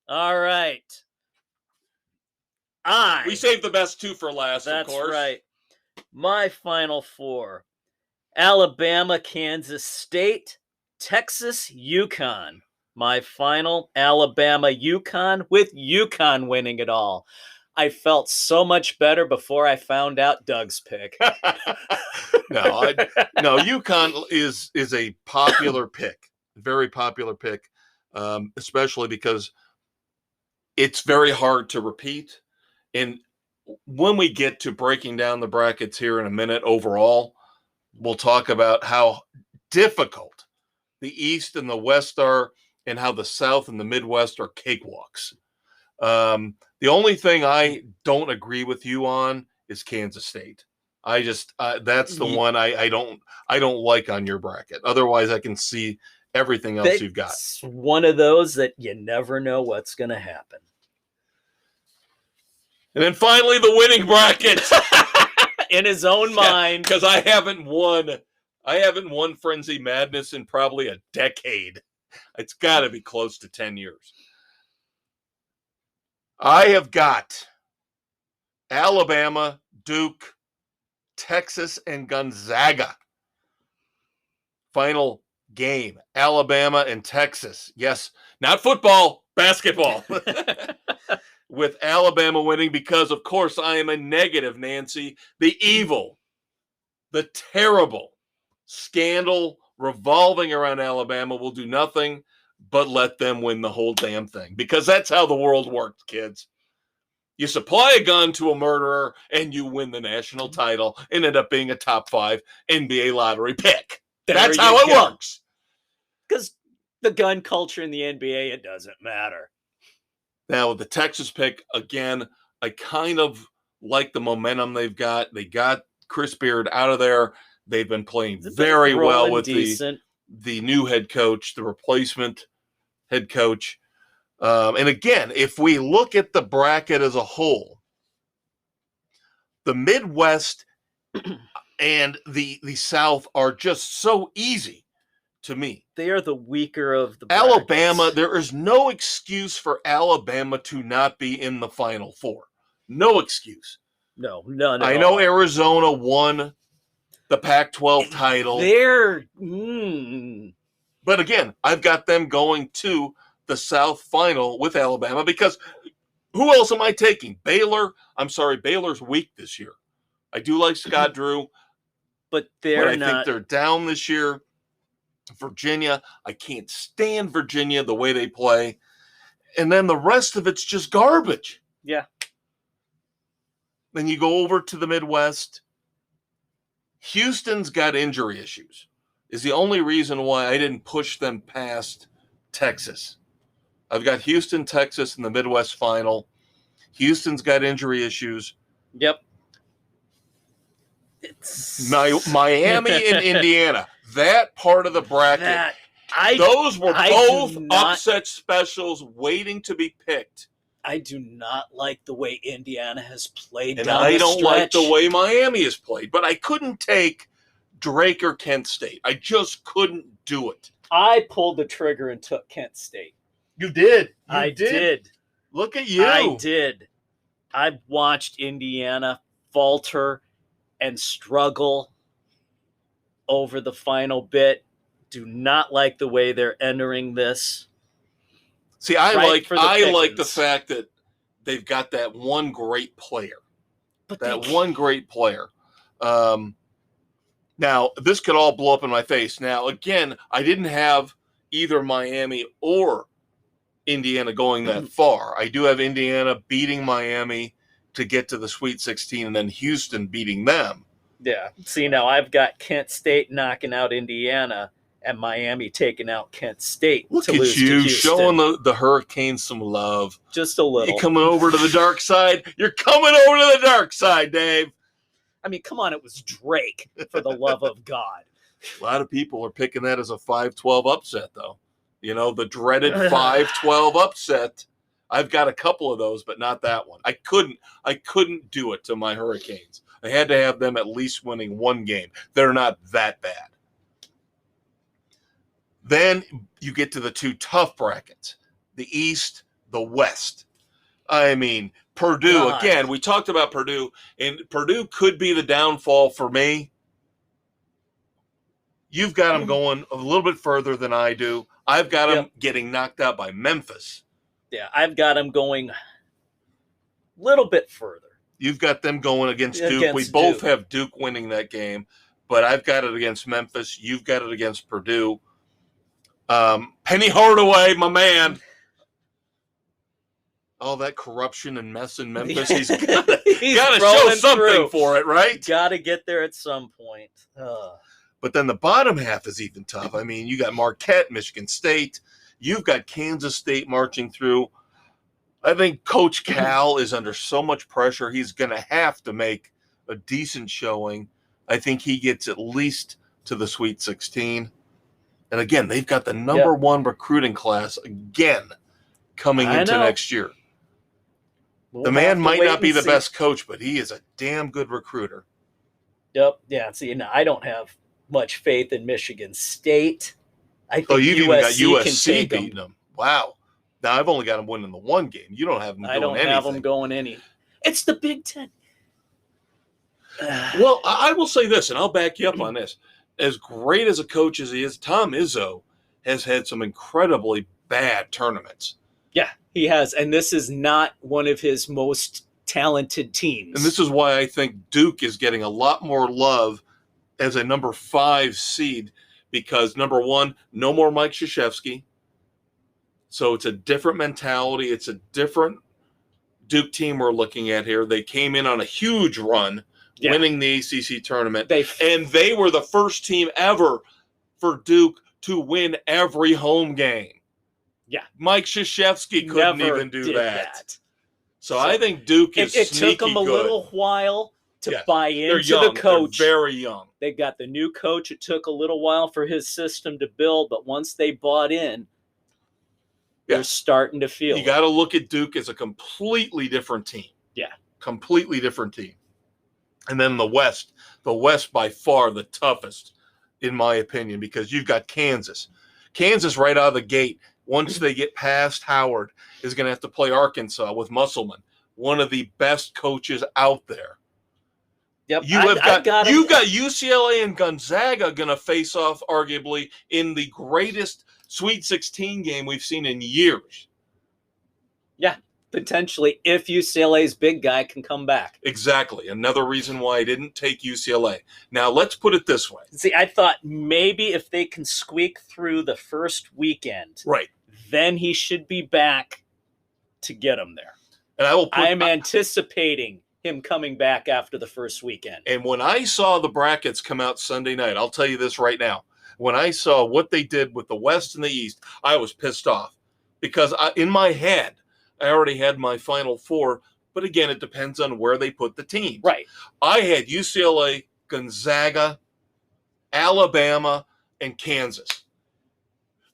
All right. We saved the best two for last, of course. That's right. My final four: Alabama, Kansas State, Texas, UConn. My final: Alabama, UConn, with UConn winning it all. I felt so much better before I found out Doug's pick. No, UConn is a popular pick, very popular pick, especially because it's very hard to repeat. And when we get to breaking down the brackets here in a minute overall, we'll talk about how difficult the East and the West are and how the South and the Midwest are cakewalks. The only thing I don't agree with you on is Kansas State. I just that's the one I don't like on your bracket. Otherwise, I can see everything else you've got. It's one of those that you never know what's going to happen. And then finally, the winning bracket in his own mind, because I haven't won Frenzy Madness in probably a decade. It's got to be close to 10 years. I have got Alabama, Duke, Texas, and Gonzaga. Final game, Alabama and Texas. Yes, not football, basketball. With Alabama winning because, of course, I am a negative, Nancy. The evil, the terrible scandal revolving around Alabama will do nothing but let them win the whole damn thing. Because that's how the world works, kids. You supply a gun to a murderer and you win the national title and end up being a top 5 NBA lottery pick. That's how it works. Because the gun culture in the NBA, it doesn't matter. Now, with the Texas pick, again, I kind of like the momentum they've got. They got Chris Beard out of there. They've been playing very well with the new head coach, the replacement head coach. And again, if we look at the bracket as a whole, the Midwest and the South are just so easy to me. They are the weaker of the brackets. Alabama, there is no excuse for Alabama to not be in the Final Four. No excuse. No, none at all. I know Arizona won the Pac-12 title. But again, I've got them going to the South Final with Alabama because who else am I taking? Baylor. I'm sorry, Baylor's weak this year. I do like Scott Drew, but I think they're down this year. Virginia, I can't stand Virginia the way they play. And then the rest of it's just garbage. Yeah. Then you go over to the Midwest. Houston's got injury issues. Is the only reason why I didn't push them past Texas. I've got Houston, Texas in the Midwest final. Houston's got injury issues. Yep. Miami and Indiana. That part of the bracket. Those were both upset specials waiting to be picked. I do not like the way Indiana has played. And I don't like the way Miami has played. But I couldn't take Drake or Kent State. I just couldn't do it. I pulled the trigger and took Kent State. You did. I did. Look at you. I did. I watched Indiana falter and struggle over the final bit. Do not like the way they're entering this. See, I like the fact that they've got that one great player. One great player. Now, this could all blow up in my face. Now, again, I didn't have either Miami or Indiana going that far. I do have Indiana beating Miami to get to the Sweet 16 and then Houston beating them. Yeah. See, now I've got Kent State knocking out Indiana and Miami taking out Kent State. Look at you showing the Hurricanes some love. Just a little. You're coming over to the dark side. You're coming over to the dark side, Dave. I mean, come on. It was Drake, for the love of God. A lot of people are picking that as a 5-12 upset, though. You know, the dreaded 5-12 upset. I've got a couple of those, but not that one. I couldn't do it to my Hurricanes. I had to have them at least winning one game. They're not that bad. Then you get to the two tough brackets, the East, the West. I mean, Purdue, again, we talked about Purdue, and Purdue could be the downfall for me. You've got them going a little bit further than I do. I've got them getting knocked out by Memphis. Yeah, I've got them going a little bit further. You've got them going against Duke. We both have Duke winning that game, but I've got it against Memphis. You've got it against Purdue. Penny Hardaway, my man. All that corruption and mess in Memphis. He's got to show something for it, right? Got to get there at some point. But then the bottom half is even tough. I mean, you got Marquette, Michigan State. You've got Kansas State marching through. I think Coach Cal is under so much pressure. He's going to have to make a decent showing. I think he gets at least to the Sweet 16. And again, they've got the number one recruiting class again coming into next year. The man might not be the best coach, but he is a damn good recruiter. Yep. Yeah. See, I don't have much faith in Michigan State. I think you've even got USC can take beating them. Wow. Now, I've only got them winning the one game. You don't have them going anything. I don't have them going any. It's the Big Ten. Well, I will say this, and I'll back you up on this. As great as a coach as he is, Tom Izzo has had some incredibly bad tournaments. Yeah, he has. And this is not one of his most talented teams. And this is why I think Duke is getting a lot more love as a number 5 seed because, number one, no more Mike Krzyzewski. So it's a different mentality. It's a different Duke team we're looking at here. They came in on a huge run, winning the ACC tournament. And they were the first team ever for Duke to win every home game. Yeah. Mike Krzyzewski couldn't even do that. So I think Duke is it sneaky took them a little while to buy into young. the coach. They're very young. They got the new coach. It took a little while for his system to build, but once they bought in, they're starting to feel. You got to look at Duke as a completely different team. Yeah. Completely different team. And then the West by far the toughest, in my opinion, because you've got Kansas. Kansas right out of the gate, once they get past Howard, is going to have to play Arkansas with Musselman, one of the best coaches out there. Yep. You've got UCLA and Gonzaga going to face off arguably in the greatest Sweet 16 game we've seen in years. Yeah, potentially, if UCLA's big guy can come back. Exactly. Another reason why I didn't take UCLA. Now, let's put it this way. See, I thought maybe if they can squeak through the first weekend, right, then he should be back to get him there. And I'm anticipating him coming back after the first weekend. And when I saw the brackets come out Sunday night, I'll tell you this right now. When I saw what they did with the West and the East, I was pissed off because in my head, I already had my Final Four. But again, it depends on where they put the teams. Right. I had UCLA, Gonzaga, Alabama, and Kansas.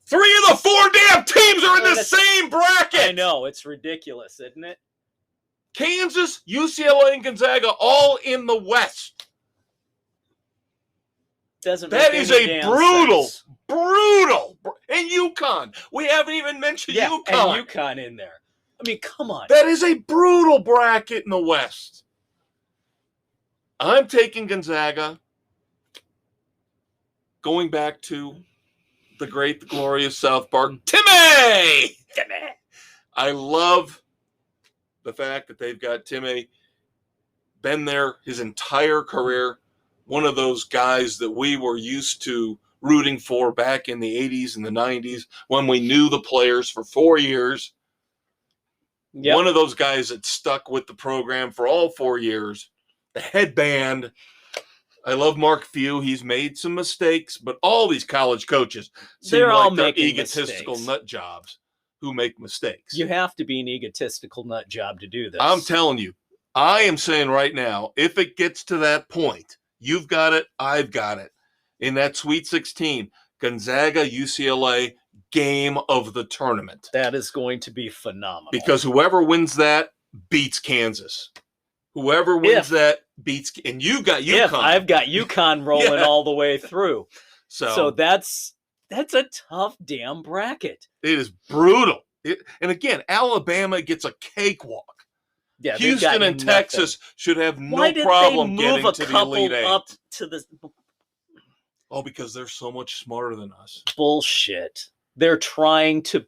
3 of the 4 damn teams are in the same bracket. I know. It's ridiculous, isn't it? Kansas, UCLA, and Gonzaga all in the West. That is a brutal. And UConn. We haven't even mentioned UConn. And UConn in there. I mean, come on. That is a brutal bracket in the West. I'm taking Gonzaga. Going back to the great, the glorious South Park. Timmy! I love the fact that they've got Timmy, been there his entire career, one of those guys that we were used to rooting for back in the 80s and the 90s when we knew the players for 4 years. Yep. One of those guys that stuck with the program for all 4 years. The headband. I love Mark Few. He's made some mistakes, but all these college coaches seem like they're egotistical nut jobs who make mistakes. You have to be an egotistical nut job to do this. I'm telling you, I am saying right now, if it gets to that point, you've got it, I've got it. In that Sweet 16, Gonzaga, UCLA, game of the tournament. That is going to be phenomenal. Because whoever wins that beats Kansas. Whoever wins that beats, and you got UConn. I've got UConn rolling all the way through. So that's a tough damn bracket. It is brutal. And again, Alabama gets a cakewalk. Yeah, Houston and Texas should have no problem getting to the Elite Eight. Up to the... Oh, because they're so much smarter than us. Bullshit. They're trying to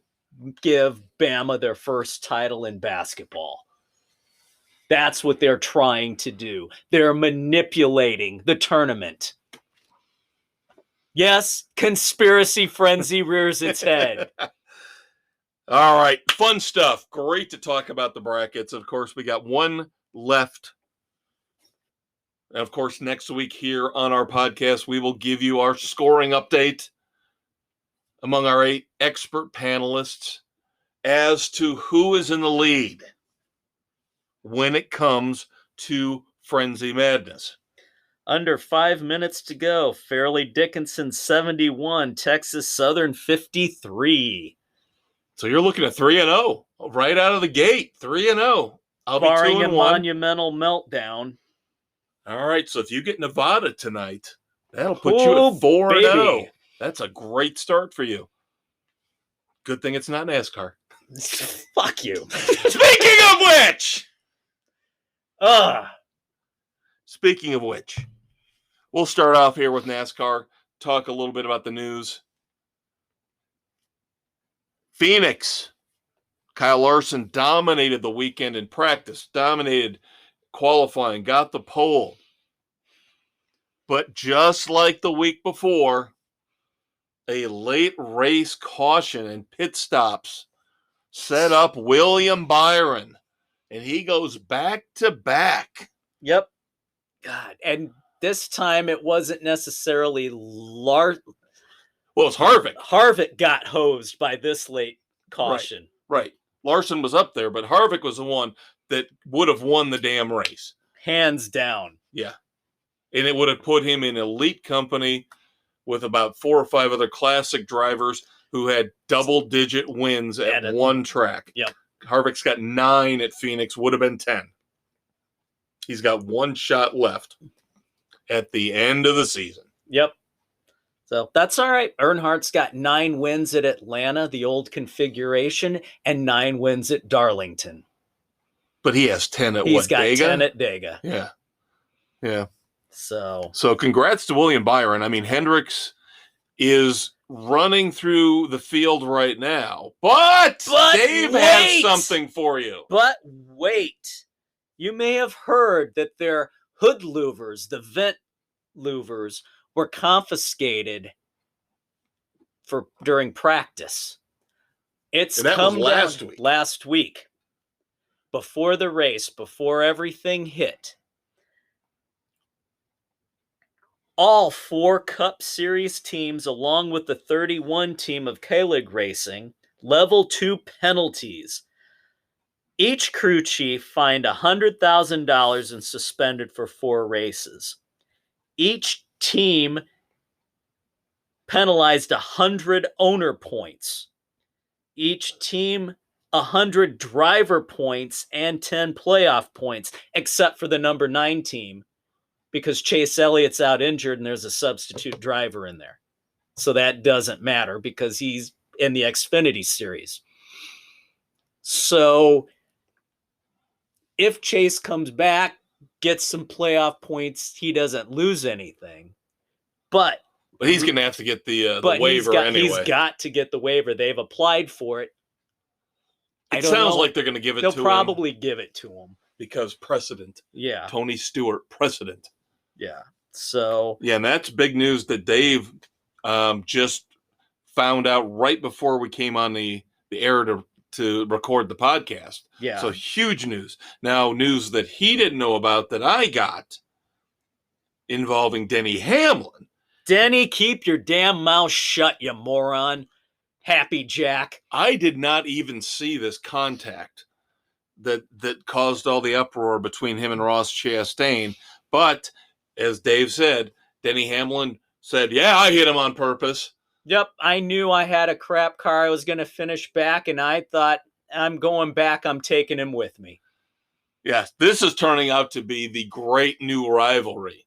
give Bama their first title in basketball. That's what they're trying to do. They're manipulating the tournament. Yes, conspiracy frenzy rears its head. All right, fun stuff. Great to talk about the brackets. Of course, we got one left. And of course, next week here on our podcast, we will give you our scoring update among our 8 expert panelists as to who is in the lead when it comes to Frenzy Madness. Under 5 minutes to go. Fairleigh Dickinson 71, Texas Southern 53. So you're looking at 3-0 right out of the gate. 3-0. I'll barring be 2-1. A monumental meltdown. All right, so if you get Nevada tonight, that'll put you at 4-0. That's a great start for you. Good thing it's not NASCAR. Fuck you. Speaking of which, speaking of which, we'll start off here with NASCAR, talk a little bit about the news. Phoenix, Kyle Larson dominated the weekend in practice, dominated qualifying, got the pole. But just like the week before, a late race caution and pit stops set up William Byron, and he goes back to back. Yep. God, and this time it wasn't necessarily Larson. Well, it's Harvick. Harvick got hosed by this late caution. Right. Larson was up there, but Harvick was the one that would have won the damn race. Hands down. Yeah. And it would have put him in elite company with about 4 or 5 other classic drivers who had double-digit wins at one track. Yep. Harvick's got 9 at Phoenix, would have been 10. He's got 1 shot left at the end of the season. Yep. So that's all right. Earnhardt's got 9 wins at Atlanta, the old configuration, and 9 wins at Darlington. But he has 10 at He's got Dega? 10 at Dega. Yeah. Yeah. So congrats to William Byron. I mean, Hendricks is running through the field right now, but Dave has something for you. But wait, you may have heard that their hood louvers, the vent louvers, were confiscated during practice. It's come down last week. Before the race, before everything hit, all 4 Cup Series teams, along with the 31 team of K-League Racing, level 2 penalties. Each crew chief fined $100,000 and suspended for 4 races. Each team penalized 100 owner points. Each team 100 driver points and 10 playoff points, except for the number 9 team, because Chase Elliott's out injured and there's a substitute driver in there. So that doesn't matter because he's in the Xfinity Series. So if Chase comes back, gets some playoff points, he doesn't lose anything. But he's going to have to get the waiver anyway. He's got to get the waiver. They've applied for it. It sounds like they're going to give it to him. They'll probably give it to him. Because precedent. Yeah. Tony Stewart, precedent. Yeah. So. Yeah, and that's big news that Dave just found out right before we came on the air to record the podcast. Yeah. So huge news. Now, news that he didn't know about that I got involving Denny Hamlin. Denny, keep your damn mouth shut, you moron. Happy Jack. I did not even see this contact that caused all the uproar between him and Ross Chastain. But, as Dave said, Denny Hamlin said, yeah, I hit him on purpose. Yep, I knew I had a crap car. I was going to finish back, and I thought, I'm going back. I'm taking him with me. Yes, this is turning out to be the great new rivalry.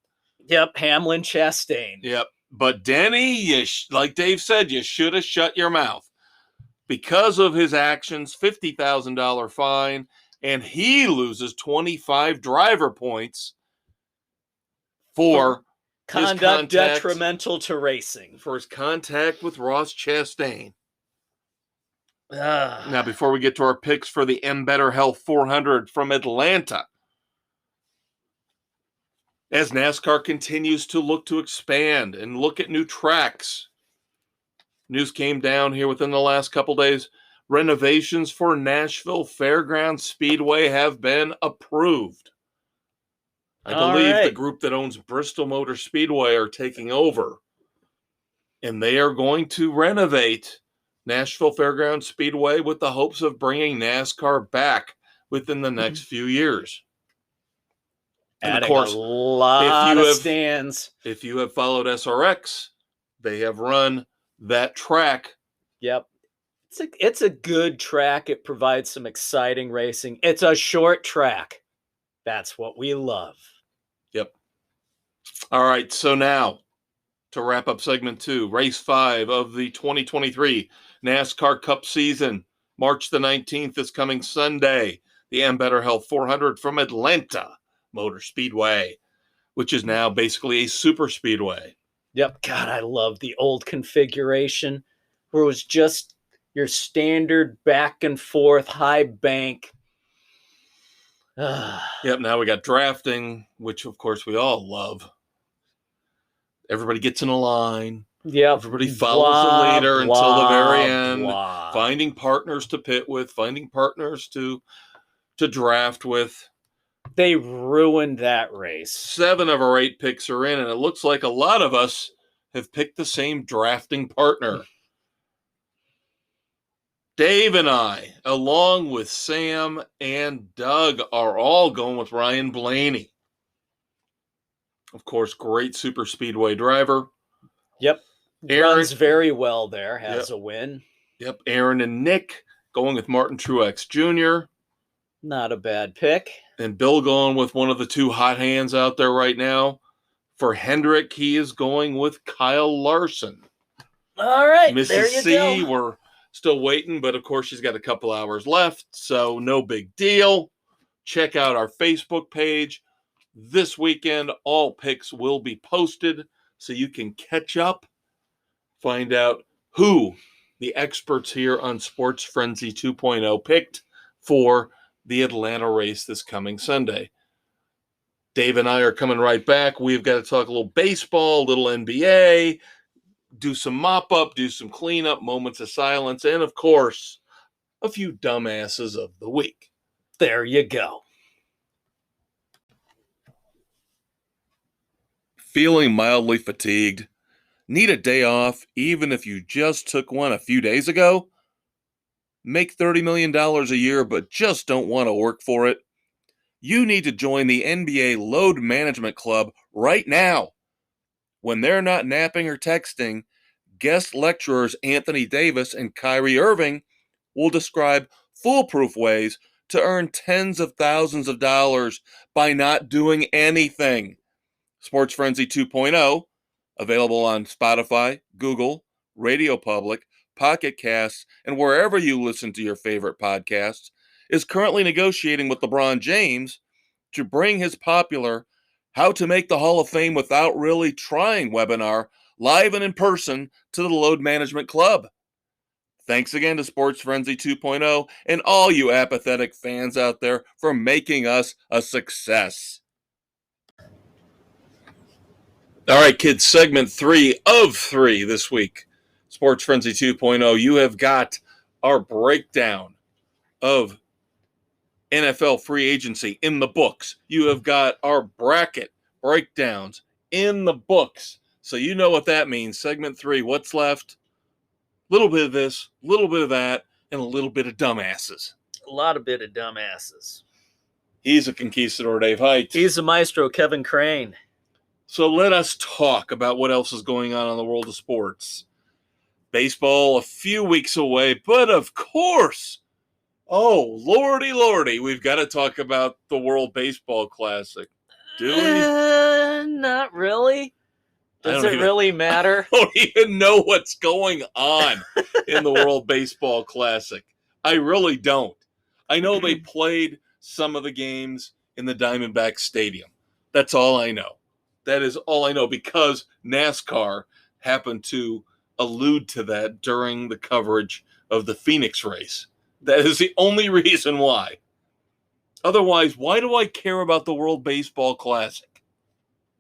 Yep, Hamlin-Chastain. Yep, but Denny, like Dave said, you should have shut your mouth. Because of his actions, $50,000 fine, and he loses 25 driver points for conduct detrimental to racing. For his contact with Ross Chastain. Now, before we get to our picks for the M Better Health 400 from Atlanta, as NASCAR continues to look to expand and look at new tracks, news came down here within the last couple days. Renovations for Nashville Fairgrounds Speedway have been approved. I believe the group that owns Bristol Motor Speedway are taking over. And they are going to renovate Nashville Fairgrounds Speedway with the hopes of bringing NASCAR back within the next few years. And of course, a lot of stands. If you have followed SRX, they have run that track. Yep. It's a good track. It provides some exciting racing. It's a short track. That's what we love. Yep. All right, so now to wrap up segment 2, race 5 of the 2023 NASCAR Cup season. March the 19th is coming Sunday. The M Better Health 400 from Atlanta Motor Speedway, which is now basically a super speedway. Yep. God, I love the old configuration where it was just your standard back and forth high bank. Yep, now we got drafting, which of course we all love. Everybody gets in a line. Yep. Everybody follows the leader until the very end. Finding partners to pit with, finding partners to draft with. They ruined that race. 7 of our 8 picks are in, and it looks like a lot of us have picked the same drafting partner. Dave and I, along with Sam and Doug, are all going with Ryan Blaney. Of course, great super speedway driver. Yep. Runs very well there, has a win. Yep. Aaron and Nick going with Martin Truex Jr. Not a bad pick. And Bill going with one of the 2 hot hands out there right now. For Hendrick, he is going with Kyle Larson. All right, Mrs. there you C, go. We're still waiting, but of course she's got a couple hours left, so no big deal. Check out our Facebook page. This weekend, all picks will be posted so you can catch up, find out who the experts here on Sports Frenzy 2.0 picked for the Atlanta race this coming Sunday. Dave and I are coming right back. We've got to talk a little baseball, a little NBA, do some mop-up, do some cleanup, moments of silence, and, of course, a few dumbasses of the week. There you go. Feeling mildly fatigued? Need a day off even if you just took one a few days ago? Make $30 million a year but just don't want to work for it? You need to join the NBA Load Management Club right now. When they're not napping or texting, guest lecturers Anthony Davis and Kyrie Irving will describe foolproof ways to earn tens of thousands of dollars by not doing anything. Sports Frenzy 2.0, available on Spotify, Google, Radio Public, Pocket Casts, and wherever you listen to your favorite podcasts, is currently negotiating with LeBron James to bring his popular How to Make the Hall of Fame Without Really Trying webinar live and in person to the Load Management Club. Thanks again to Sports Frenzy 2.0 and all you apathetic fans out there for making us a success. All right, kids, segment 3 of 3 this week. Sports Frenzy 2.0, you have got our breakdown of NFL free agency in the books. You have got our bracket breakdowns in the books. So you know what that means. Segment 3, what's left? A little bit of this, a little bit of that, and a little bit of dumbasses. A lot of bit of dumbasses. He's a conquistador, Dave Height. He's a maestro, Kevin Crane. So let us talk about what else is going on in the world of sports. Baseball a few weeks away, but of course, oh, lordy, we've got to talk about the World Baseball Classic. Do we? Not really. Does it really matter? I don't even know what's going on in the World Baseball Classic. I really don't. I know they played some of the games in the Diamondback Stadium. That's all I know. That is all I know because NASCAR happened to allude to that during the coverage of the Phoenix race. That is the only reason why. Otherwise, why do I care about the World Baseball Classic?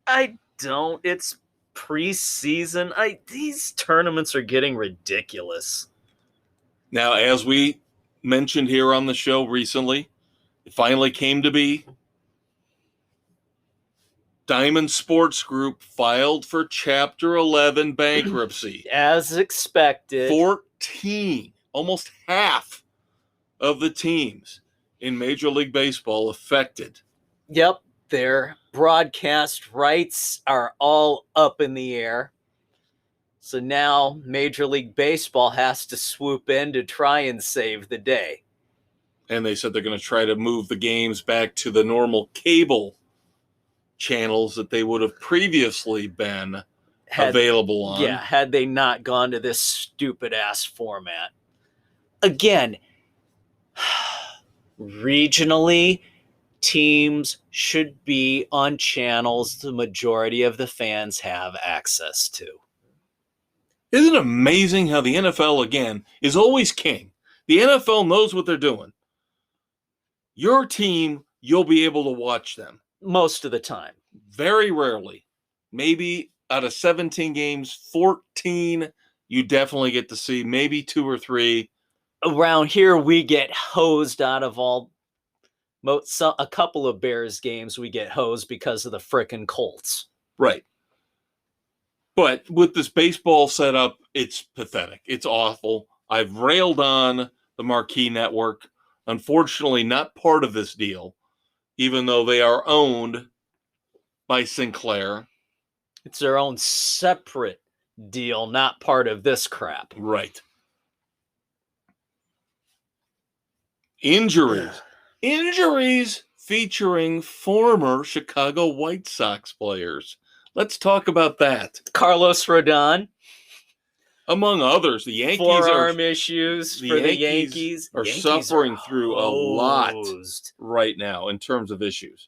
I don't. It's preseason. These tournaments are getting ridiculous. Now, as we mentioned here on the show recently, it finally came to be. Diamond Sports Group filed for Chapter 11 bankruptcy. As expected. 14, almost half of the teams in Major League Baseball affected. Yep, their broadcast rights are all up in the air. So now Major League Baseball has to swoop in to try and save the day. And they said they're going to try to move the games back to the normal cable channels that they would have previously been available on. Yeah, had they not gone to this stupid-ass format. Again, regionally, teams should be on channels the majority of the fans have access to. Isn't it amazing how the NFL, again, is always king? The NFL knows what they're doing. Your team, you'll be able to watch them. Most of the time. Very rarely. Maybe out of 17 games, 14 you definitely get to see. Maybe 2 or 3. Around here, we get hosed out of a couple of Bears games we get hosed because of the frickin' Colts. Right. But with this baseball setup, it's pathetic. It's awful. I've railed on the Marquee Network. Unfortunately, not part of this deal, even though they are owned by Sinclair. It's their own separate deal, not part of this crap. Right. Injuries. Injuries featuring former Chicago White Sox players. Let's talk about that. Carlos Rodon. Among others, the Yankees forearm issues for the Yankees. Are suffering through a lot right now in terms of issues.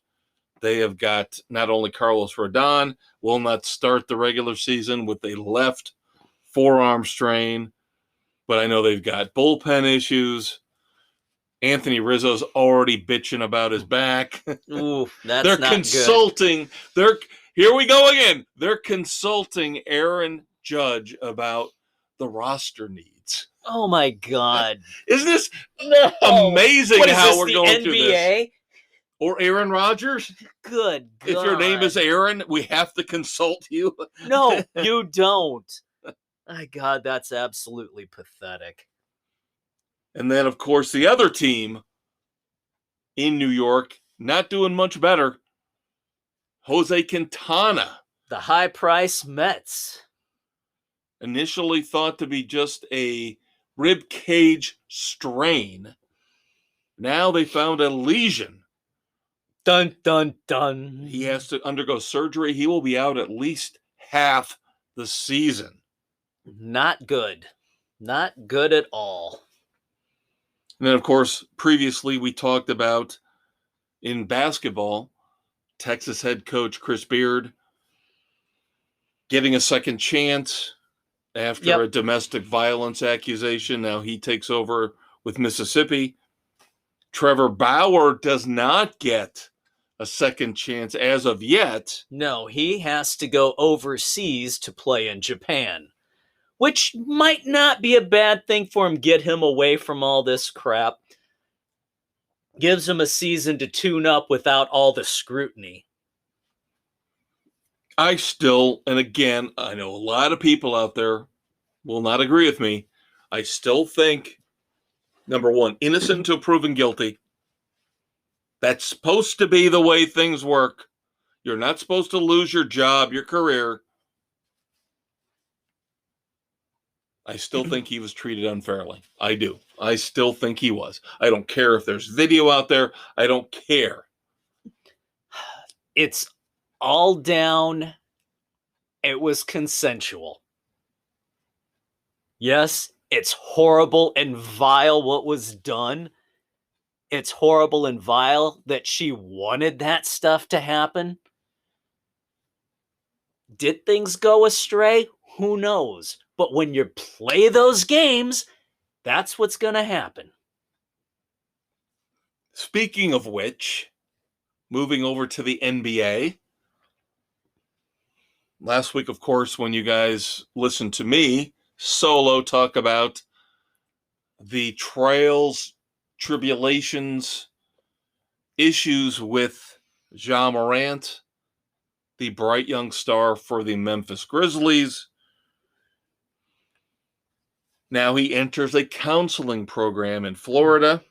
They have got not only Carlos Rodon will not start the regular season with a left forearm strain, but I know they've got bullpen issues. Anthony Rizzo's already bitching about his back. Ooh, that's They're not consulting. Here we go again. They're consulting Aaron Judge about the roster needs. Oh my God! Isn't this No. amazing What is how this, we're the going through this? NBA? Or Aaron Rodgers? Good God! If your name is Aaron, we have to consult you. No, you don't. My God, that's absolutely pathetic. And then, of course, the other team in New York, not doing much better. Jose Quintana. The high price Mets. Initially thought to be just a rib cage strain. Now they found a lesion. Dun, dun, dun. He has to undergo surgery. He will be out at least half the season. Not good. Not good at all. And then, of course, previously we talked about in basketball, Texas head coach Chris Beard getting a second chance after a domestic violence accusation. Now he takes over with Mississippi. Trevor Bauer does not get a second chance as of yet. No, he has to go overseas to play in Japan, which might not be a bad thing for him. Get him away from all this crap. Gives him a season to tune up without all the scrutiny. I still, and again, I know a lot of people out there will not agree with me. I still think, number one, innocent until proven guilty. That's supposed to be the way things work. You're not supposed to lose your job, your career. I still think he was treated unfairly. I do. I still think he was. I don't care if there's video out there. I don't care. It's all down. It was consensual. Yes, it's horrible and vile what was done. It's horrible and vile that she wanted that stuff to happen. Did things go astray? Who knows? But when you play those games, that's what's going to happen. Speaking of which, moving over to the NBA. Last week, of course, when you guys listened to me solo talk about the trials, tribulations, issues with Ja Morant, the bright young star for the Memphis Grizzlies. Now he enters a counseling program in Florida.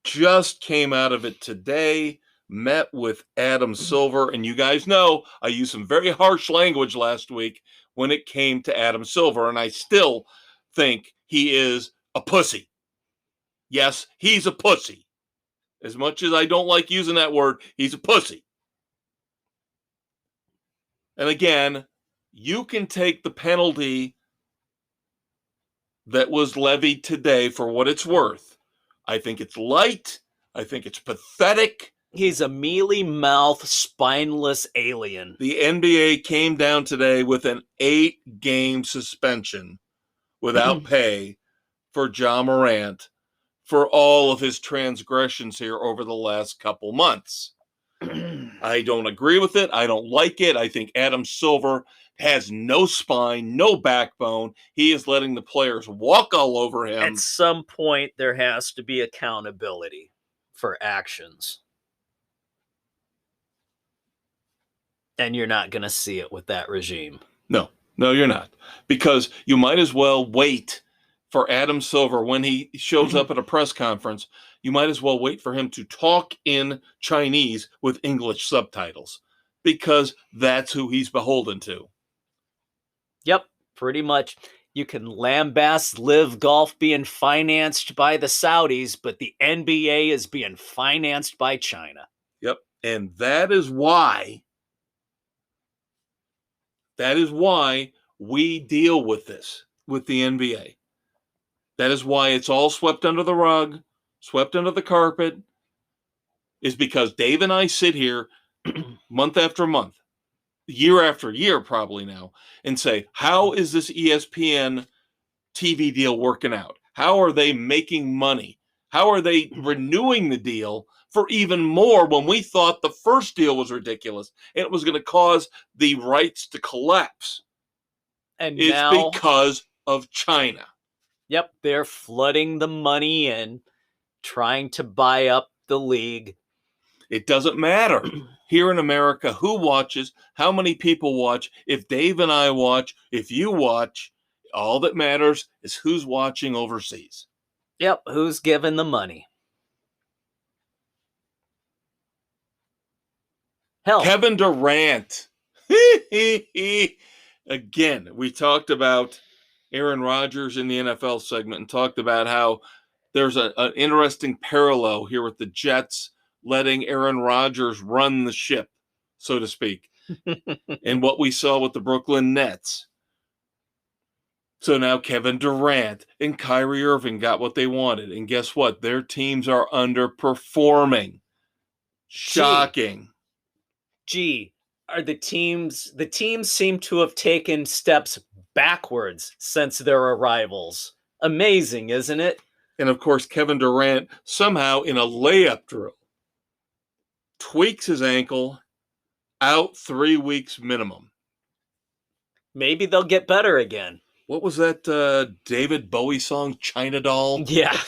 Just came out of it today. Met with Adam Silver. And you guys know I used some very harsh language last week when it came to Adam Silver. And I still think he is a pussy. Yes, he's a pussy. As much as I don't like using that word, he's a pussy. And again, you can take the penalty that was levied today for what it's worth. I think it's light. I think it's pathetic. He's a mealy-mouthed, spineless alien. The NBA came down today with an 8-game suspension without pay for Ja Morant for all of his transgressions here over the last couple months. I don't agree with it. I don't like it. I think Adam Silver has no spine, no backbone. He is letting the players walk all over him. At some point, there has to be accountability for actions. And you're not going to see it with that regime. No, you're not. Because you might as well wait for Adam Silver when he shows up at a press conference. You might as well wait for him to talk in Chinese with English subtitles. Because that's who he's beholden to. Yep, pretty much. You can lambast Live Golf being financed by the Saudis, but the NBA is being financed by China. Yep, and that is why we deal with this, with the NBA. That is why it's all swept under the rug, swept under the carpet, is because Dave and I sit here month after month, year after year probably now, and say, how is this ESPN TV deal working out? How are they making money? How are they renewing the deal for even more when we thought the first deal was ridiculous and it was going to cause the rights to collapse? And it's now, because of China. Yep, they're flooding the money in, trying to buy up the league. It doesn't matter here in America who watches, how many people watch. If Dave and I watch, if you watch, all that matters is who's watching overseas. Yep, who's giving the money? Hell, Kevin Durant. Again, we talked about Aaron Rodgers in the NFL segment and talked about how there's an interesting parallel here with the Jets letting Aaron Rodgers run the ship, so to speak, and what we saw with the Brooklyn Nets. So now Kevin Durant and Kyrie Irving got what they wanted. And guess what? Their teams are underperforming. Shocking. Gee, are the teams seem to have taken steps backwards since their arrivals. Amazing, isn't it? And of course, Kevin Durant somehow in a layup drill tweaks his ankle, out 3 weeks minimum. Maybe they'll get better again. What was that David Bowie song, China Doll? Yeah.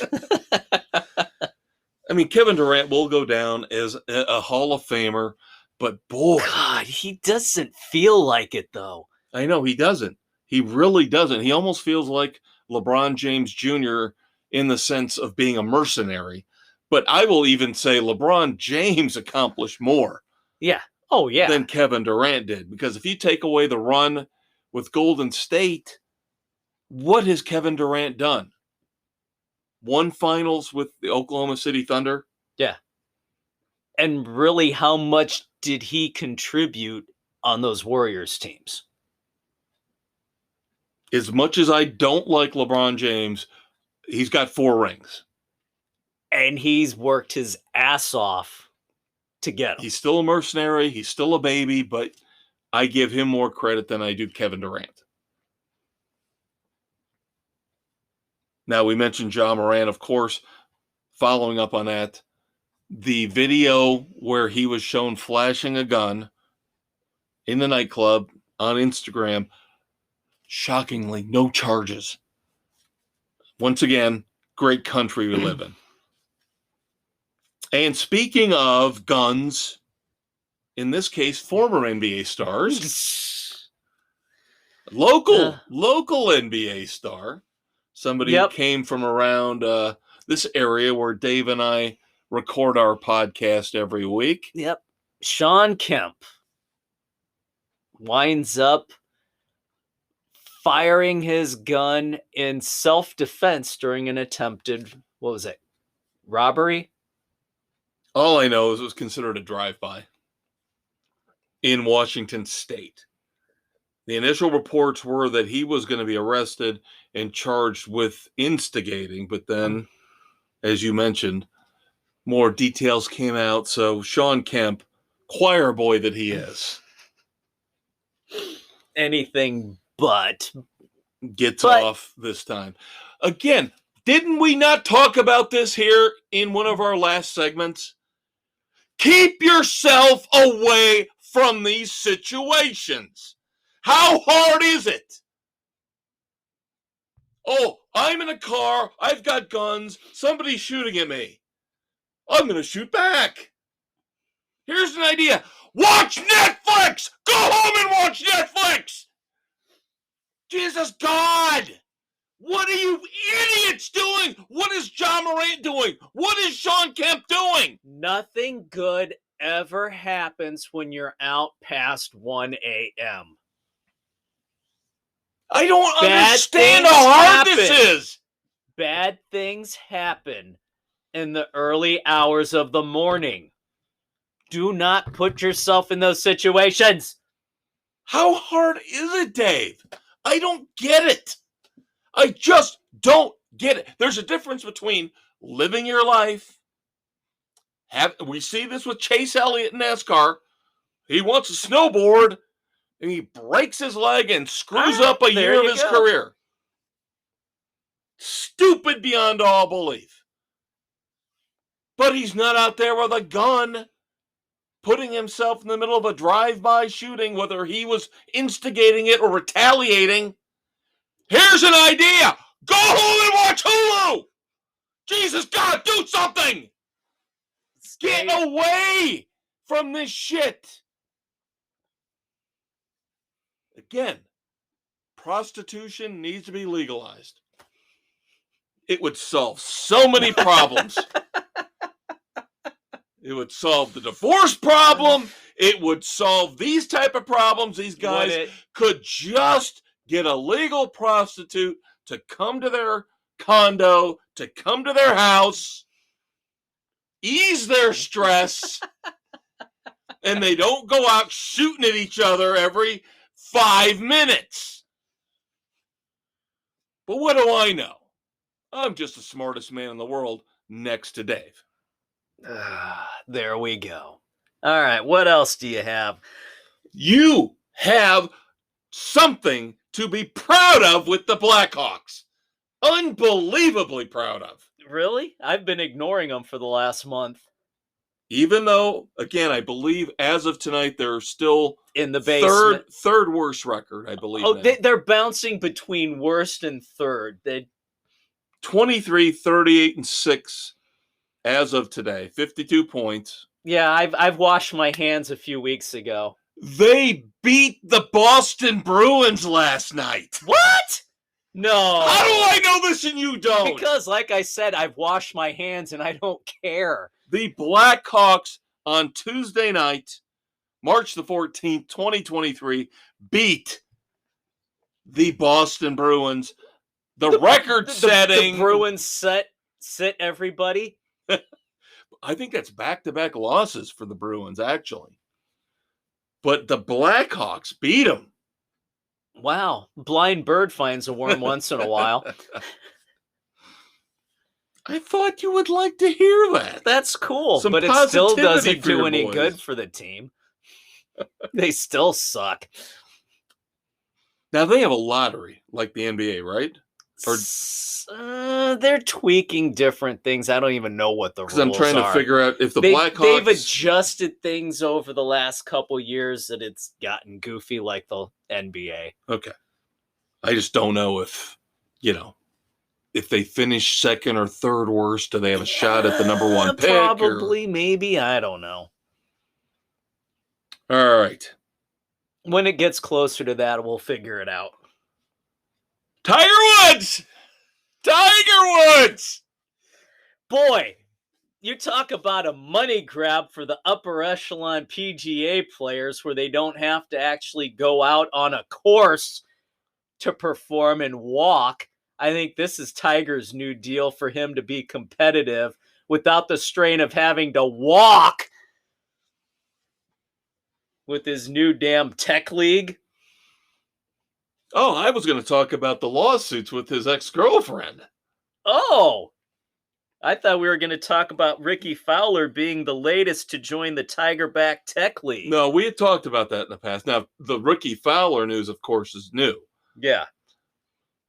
I mean, Kevin Durant will go down as a Hall of Famer, but boy. God, he doesn't feel like it, though. I know, he doesn't. He really doesn't. He almost feels like LeBron James Jr. in the sense of being a mercenary. But I will even say LeBron James accomplished more. Yeah. Oh, yeah. Than Kevin Durant did. Because if you take away the run with Golden State, what has Kevin Durant done? Won finals with the Oklahoma City Thunder? Yeah. And really, how much did he contribute on those Warriors teams? As much as I don't like LeBron James, he's got 4 rings. And he's worked his ass off to get them. He's still a mercenary. He's still a baby, but I give him more credit than I do Kevin Durant. Now, we mentioned Ja Morant, of course. Following up on that, the video where he was shown flashing a gun in the nightclub on Instagram, shockingly, no charges. Once again, great country we live in. And speaking of guns, in this case, former NBA stars, local NBA star, somebody who came from around this area where Dave and I record our podcast every week. Yep. Shawn Kemp winds up firing his gun in self-defense during an attempted, robbery? All I know is it was considered a drive-by in Washington State. The initial reports were that he was going to be arrested and charged with instigating, but then, as you mentioned, more details came out. So Shawn Kemp, choir boy that he is, anything but gets off this time. Again, didn't we not talk about this here in one of our last segments? Keep yourself away from these situations. How hard is it? Oh, I'm in a car. I've got guns. Somebody's shooting at me. I'm going to shoot back. Here's an idea. Watch Netflix. Go home and watch Netflix. Jesus God. What are you idiots doing? What is Ja Morant doing? What is Shawn Kemp doing? Nothing good ever happens when you're out past 1 a.m. I don't understand how hard this is. Bad things happen in the early hours of the morning. Do not put yourself in those situations. How hard is it, Dave? I don't get it. I just don't get it. There's a difference between living your life. We see this with Chase Elliott in NASCAR. he wants a snowboard, and he breaks his leg and screws up a year of his career. Stupid beyond all belief. But he's not out there with a gun, putting himself in the middle of a drive-by shooting, whether he was instigating it or retaliating. Here's an idea. Go home and watch Hulu. Jesus God, do something. Get away from this shit. Again, prostitution needs to be legalized. It would solve so many problems. It would solve the divorce problem. It would solve these type of problems. These guys could just get a legal prostitute to come to their condo, to come to their house, ease their stress, and they don't go out shooting at each other every 5 minutes. But what do I know? I'm just the smartest man in the world next to Dave. There we go. All right, what else do you have? You have something to be proud of with the Blackhawks. Unbelievably proud of. Really? I've been ignoring them for the last month. Even though, again, I believe as of tonight, they're still in the basement. Third worst record, I believe. Oh, they're bouncing between worst and third. 23, 38, and 6 as of today. 52 points. Yeah, I've washed my hands a few weeks ago. They beat the Boston Bruins last night. What? No. How do I know this and you don't? Because, like I said, I've washed my hands and I don't care. The Blackhawks on Tuesday night, March the 14th, 2023, beat the Boston Bruins. The record-setting... The Bruins sit everybody? I think that's back-to-back losses for the Bruins, actually. But the Blackhawks beat them. Wow. Blind bird finds a worm once in a while. I thought you would like to hear that. That's cool, but it still doesn't do any good for the team. They still suck. Now, they have a lottery, like the NBA, right? They're tweaking different things. I don't even know what the rules are. Because I'm trying to figure out if the Blackhawks... They've adjusted things over the last couple years that it's gotten goofy like the NBA. Okay. I just don't know if, if they finish second or third worst, do they have a shot at the number one pick? Probably, maybe. I don't know. All right. When it gets closer to that, we'll figure it out. Tiger Woods! Tiger Woods! Boy, you talk about a money grab for the upper echelon PGA players where they don't have to actually go out on a course to perform and walk. I think this is Tiger's new deal for him to be competitive without the strain of having to walk with his new damn tech league. Oh, I was going to talk about the lawsuits with his ex-girlfriend. Oh, I thought we were going to talk about Ricky Fowler being the latest to join the Tigerback Tech League. No, we had talked about that in the past. Now, the Ricky Fowler news, of course, is new. Yeah.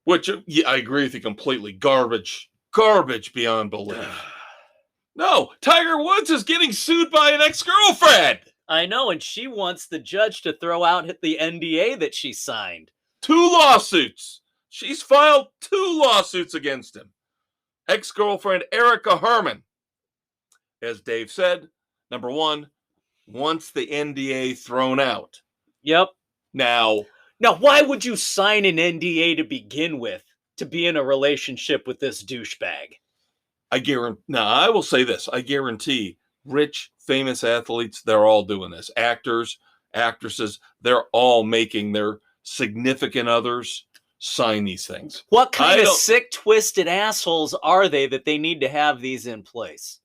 Which, I agree with you completely. Garbage. Garbage beyond belief. No, Tiger Woods is getting sued by an ex-girlfriend. I know, and she wants the judge to throw out the NDA that she signed. 2 lawsuits. She's filed 2 lawsuits against him. Ex-girlfriend Erica Herman. As Dave said, number 1, wants the NDA thrown out. Yep. Now, why would you sign an NDA to begin with to be in a relationship with this douchebag? I will say this. I guarantee rich, famous athletes, they're all doing this. Actors, actresses, they're all making their significant others sign these things. What kind of sick, twisted assholes are they that they need to have these in place?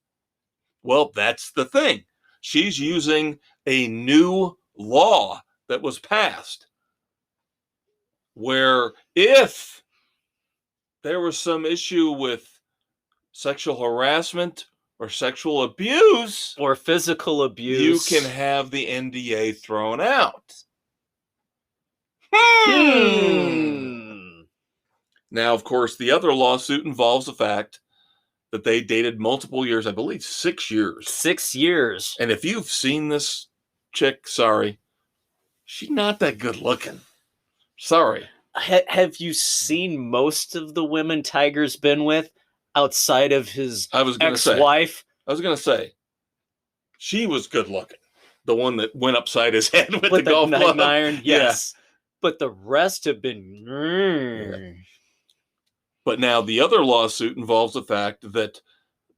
Well, that's the thing. She's using a new law that was passed where if there was some issue with sexual harassment or sexual abuse or physical abuse, you can have the NDA thrown out. Now, of course, the other lawsuit involves the fact that they dated multiple years, I believe 6 years. 6 years. And if you've seen this chick, sorry, she's not that good looking. Sorry. Have you seen most of the women Tiger's been with outside of his ex-wife? I was going to say, she was good looking. The one that went upside his head with the golf club. Iron, yes. Yeah. But the rest have been... Yeah. But now the other lawsuit involves the fact that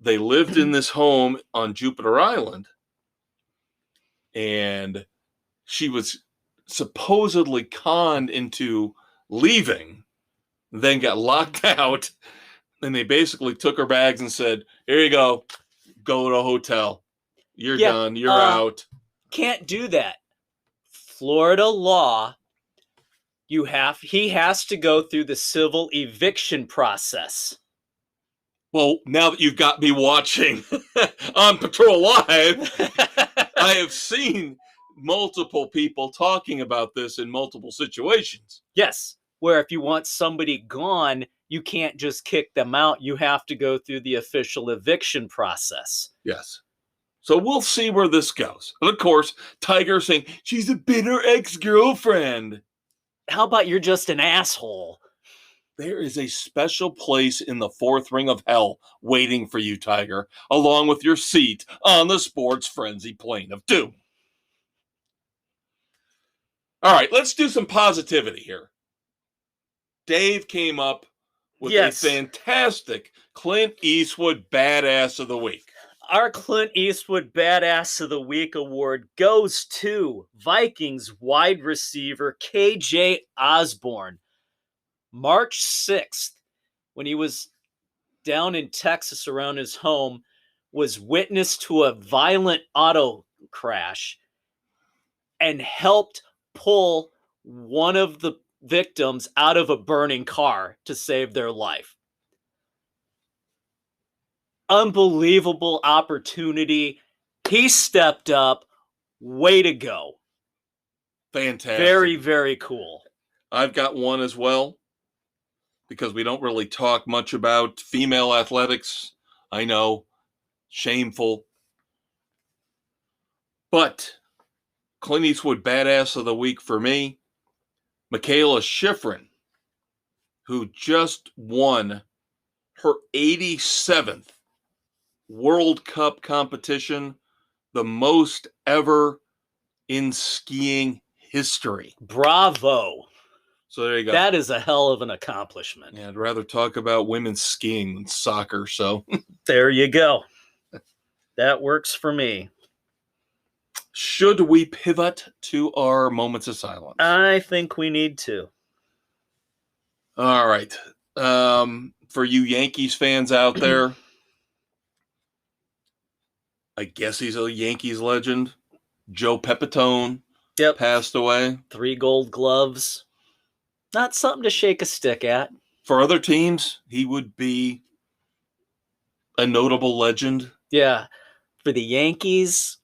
they lived in this home on Jupiter Island, and she was supposedly conned into leaving, then got locked out, and they basically took her bags and said, here you go to a hotel. You're done. You're out. Can't do that. Florida law, he has to go through the civil eviction process. Well, now that you've got me watching on Patrol Live, I have seen multiple people talking about this in multiple situations. Yes, where if you want somebody gone, you can't just kick them out. You have to go through the official eviction process. Yes. So we'll see where this goes. And of course, Tiger saying she's a bitter ex-girlfriend. How about you're just an asshole? There is a special place in the fourth ring of hell waiting for you, Tiger, along with your seat on the sports frenzy plane of doom. All right, let's do some positivity here. Dave came up with a fantastic Clint Eastwood Badass of the Week. Our Clint Eastwood Badass of the Week award goes to Vikings wide receiver KJ Osborn. March 6th, when he was down in Texas around his home, was witness to a violent auto crash and helped pull one of the victims out of a burning car to save their life. Unbelievable opportunity. He stepped up. Way to go. Fantastic. Very, very cool. I've got one as well, because we don't really talk much about female athletics. I know, shameful. But Clint Eastwood Badass of the Week for me, Mikaela Shiffrin, who just won her 87th World Cup competition, the most ever in skiing history. Bravo. So there you go. That is a hell of an accomplishment. Yeah, I'd rather talk about women's skiing than soccer, so. There you go. That works for me. Should we pivot to our moments of silence? I think we need to. All right. For you Yankees fans out there, I guess he's a Yankees legend. Joe Pepitone passed away. 3 gold gloves. Not something to shake a stick at. For other teams, he would be a notable legend. Yeah. For the Yankees,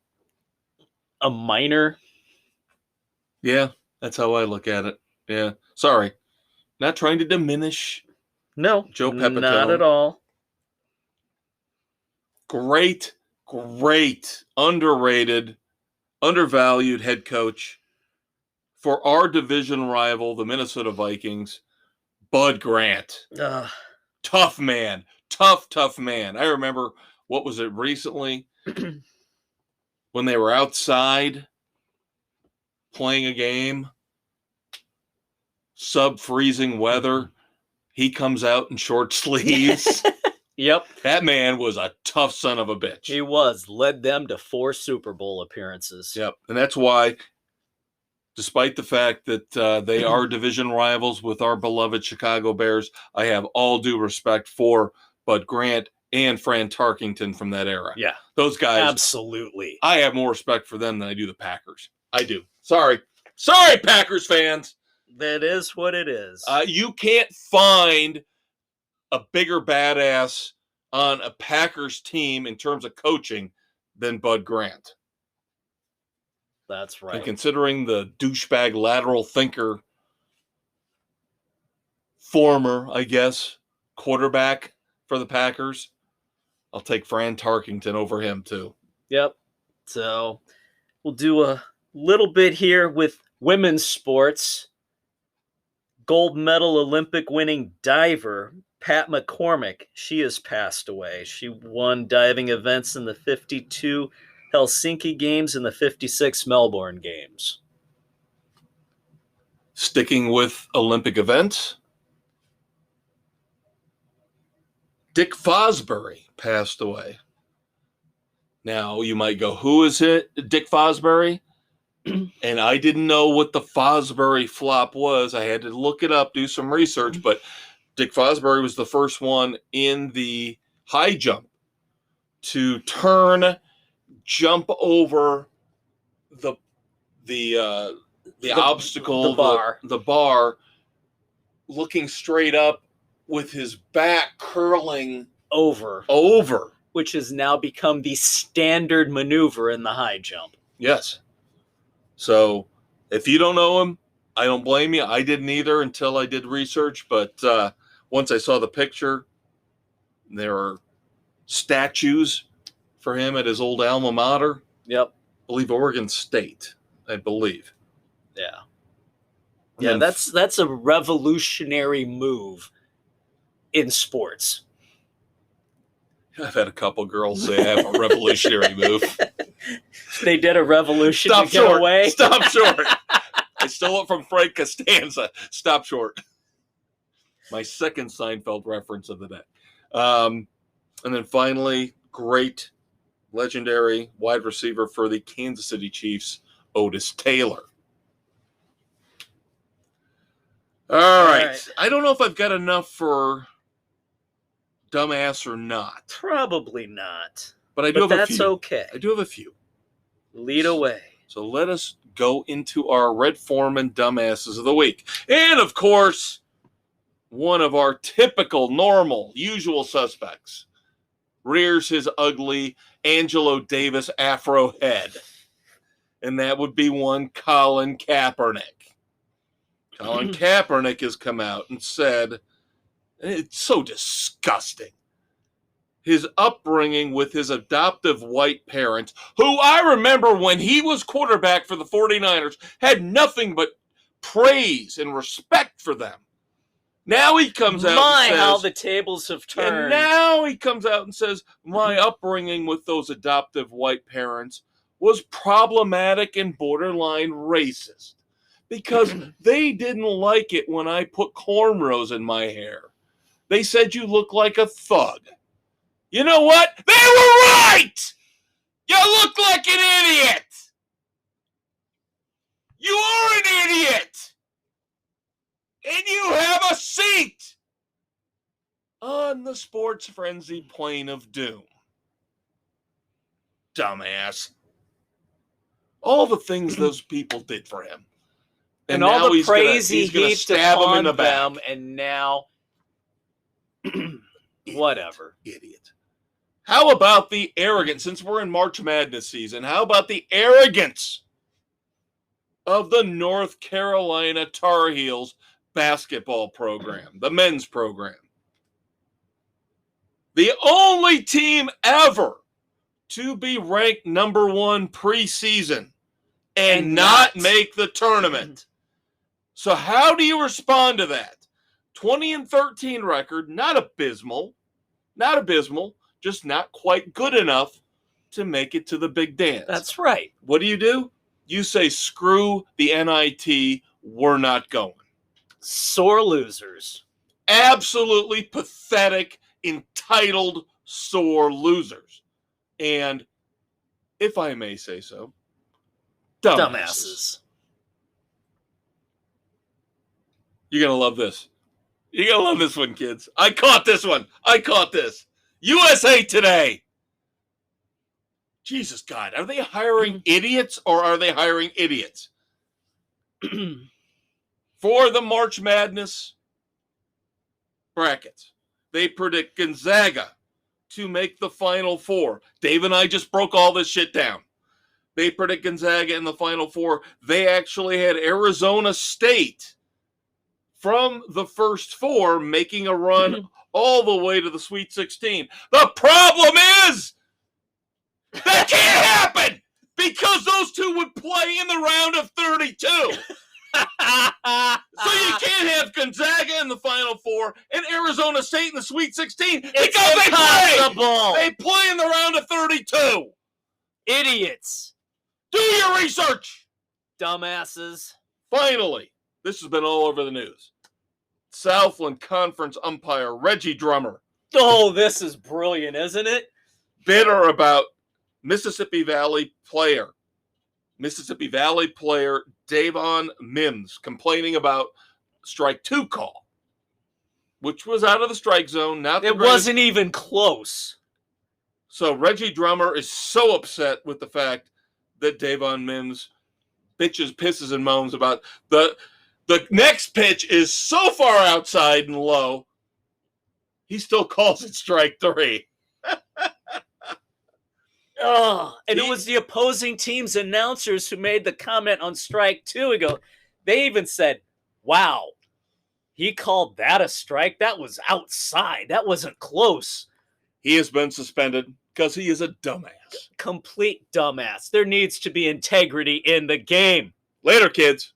a minor. Yeah, that's how I look at it. Yeah. Sorry. Not trying to diminish Joe Pepitone. Not at all. Great, underrated, undervalued head coach for our division rival, the Minnesota Vikings, Bud Grant. Tough man. Tough man. I remember, what was it recently? When they were outside playing a game, sub-freezing weather, he comes out in short sleeves. Yep. That man was a tough son of a bitch. He was. Led them to 4 Super Bowl appearances. Yep. And that's why, despite the fact that they are division rivals with our beloved Chicago Bears, I have all due respect for Bud Grant and Fran Tarkington from that era. Yeah. Those guys. Absolutely. I have more respect for them than I do the Packers. I do. Sorry, Packers fans. That is what it is. You can't find a bigger badass on a Packers team in terms of coaching than Bud Grant. That's right. And considering the douchebag lateral thinker, former, I guess, quarterback for the Packers, I'll take Fran Tarkington over him too. Yep. So we'll do a little bit here with women's sports. Gold medal Olympic winning diver Pat McCormick, she has passed away. She won diving events in the 52 Helsinki Games and the 56 Melbourne Games. Sticking with Olympic events, Dick Fosbury passed away. Now, you might go, who is it? Dick Fosbury? And I didn't know what the Fosbury flop was. I had to look it up, do some research, but Dick Fosbury was the first one in the high jump to turn, jump over the obstacle, the bar, looking straight up with his back curling over, which has now become the standard maneuver in the high jump. Yes. So if you don't know him, I don't blame you. I didn't either until I did research, but once I saw the picture, there are statues for him at his old alma mater. Yep. I believe Oregon State, I believe. Yeah. Yeah, that's a revolutionary move in sports. I've had a couple girls say I have a revolutionary move. They did a revolution Stop to get short. away. Stop short. I stole it from Frank Costanza. Stop short. My second Seinfeld reference of the day. And then finally, great, legendary wide receiver for the Kansas City Chiefs, Otis Taylor. All right. I don't know if I've got enough for dumbass or not. Probably not. But I do have a few. That's okay. I do have a few. Lead away. So let us go into our Red Foreman dumbasses of the week. And, of course, one of our typical, normal, usual suspects rears his ugly Angelo Davis afro head. And that would be one Colin Kaepernick. Colin Kaepernick has come out and said, it's so disgusting. His upbringing with his adoptive white parents, who I remember when he was quarterback for the 49ers, had nothing but praise and respect for them. Now he comes out and says, how the tables have turned. And now he comes out and says, my upbringing with those adoptive white parents was problematic and borderline racist because they didn't like it when I put cornrows in my hair. They said you look like a thug. You know what? They were right! You look like an idiot! You are an idiot! And you have a seat on the sports frenzy plane of doom. Dumbass. All the things those people did for him. And all the praise he heaped upon them, and now... whatever. Idiot. How about the arrogance, since we're in March Madness season, how about the arrogance of the North Carolina Tar Heels basketball program, the men's program? The only team ever to be ranked number one preseason and not make the tournament. So how do you respond to that? 20-13 record, not abysmal, just not quite good enough to make it to the big dance. That's right. What do? You say, screw the NIT, we're not going. Sore losers. Absolutely pathetic, entitled, sore losers. And, if I may say so, dumbasses. You're going to love this. You're going to love this one, kids. I caught this one. USA Today. Jesus God, are they hiring idiots or are they hiring idiots? For the March Madness brackets, they predict Gonzaga to make the Final Four. Dave and I just broke all this shit down. They predict Gonzaga in the Final Four. They actually had Arizona State from the first four making a run all the way to the Sweet 16. The problem is that can't happen because those two would play in the round of 32. So you can't have Gonzaga in the Final Four and Arizona State in the Sweet 16 because they play in the round of 32. Idiots. Do your research. Dumbasses. Finally, this has been all over the news. Southland Conference umpire Reggie Drummer. Oh, this is brilliant, isn't it? Bitter about Mississippi Valley player Davon Mims complaining about strike 2 call, which was out of the strike zone. It wasn't even close. So Reggie Drummer is so upset with the fact that Davon Mims bitches, pisses, and moans about the next pitch is so far outside and low, he still calls it strike 3. It was the opposing team's announcers who made the comment on strike 2 ago. They even said, wow, he called that a strike? That was outside. That wasn't close. He has been suspended because he is a dumbass. Complete dumbass. There needs to be integrity in the game. Later, kids.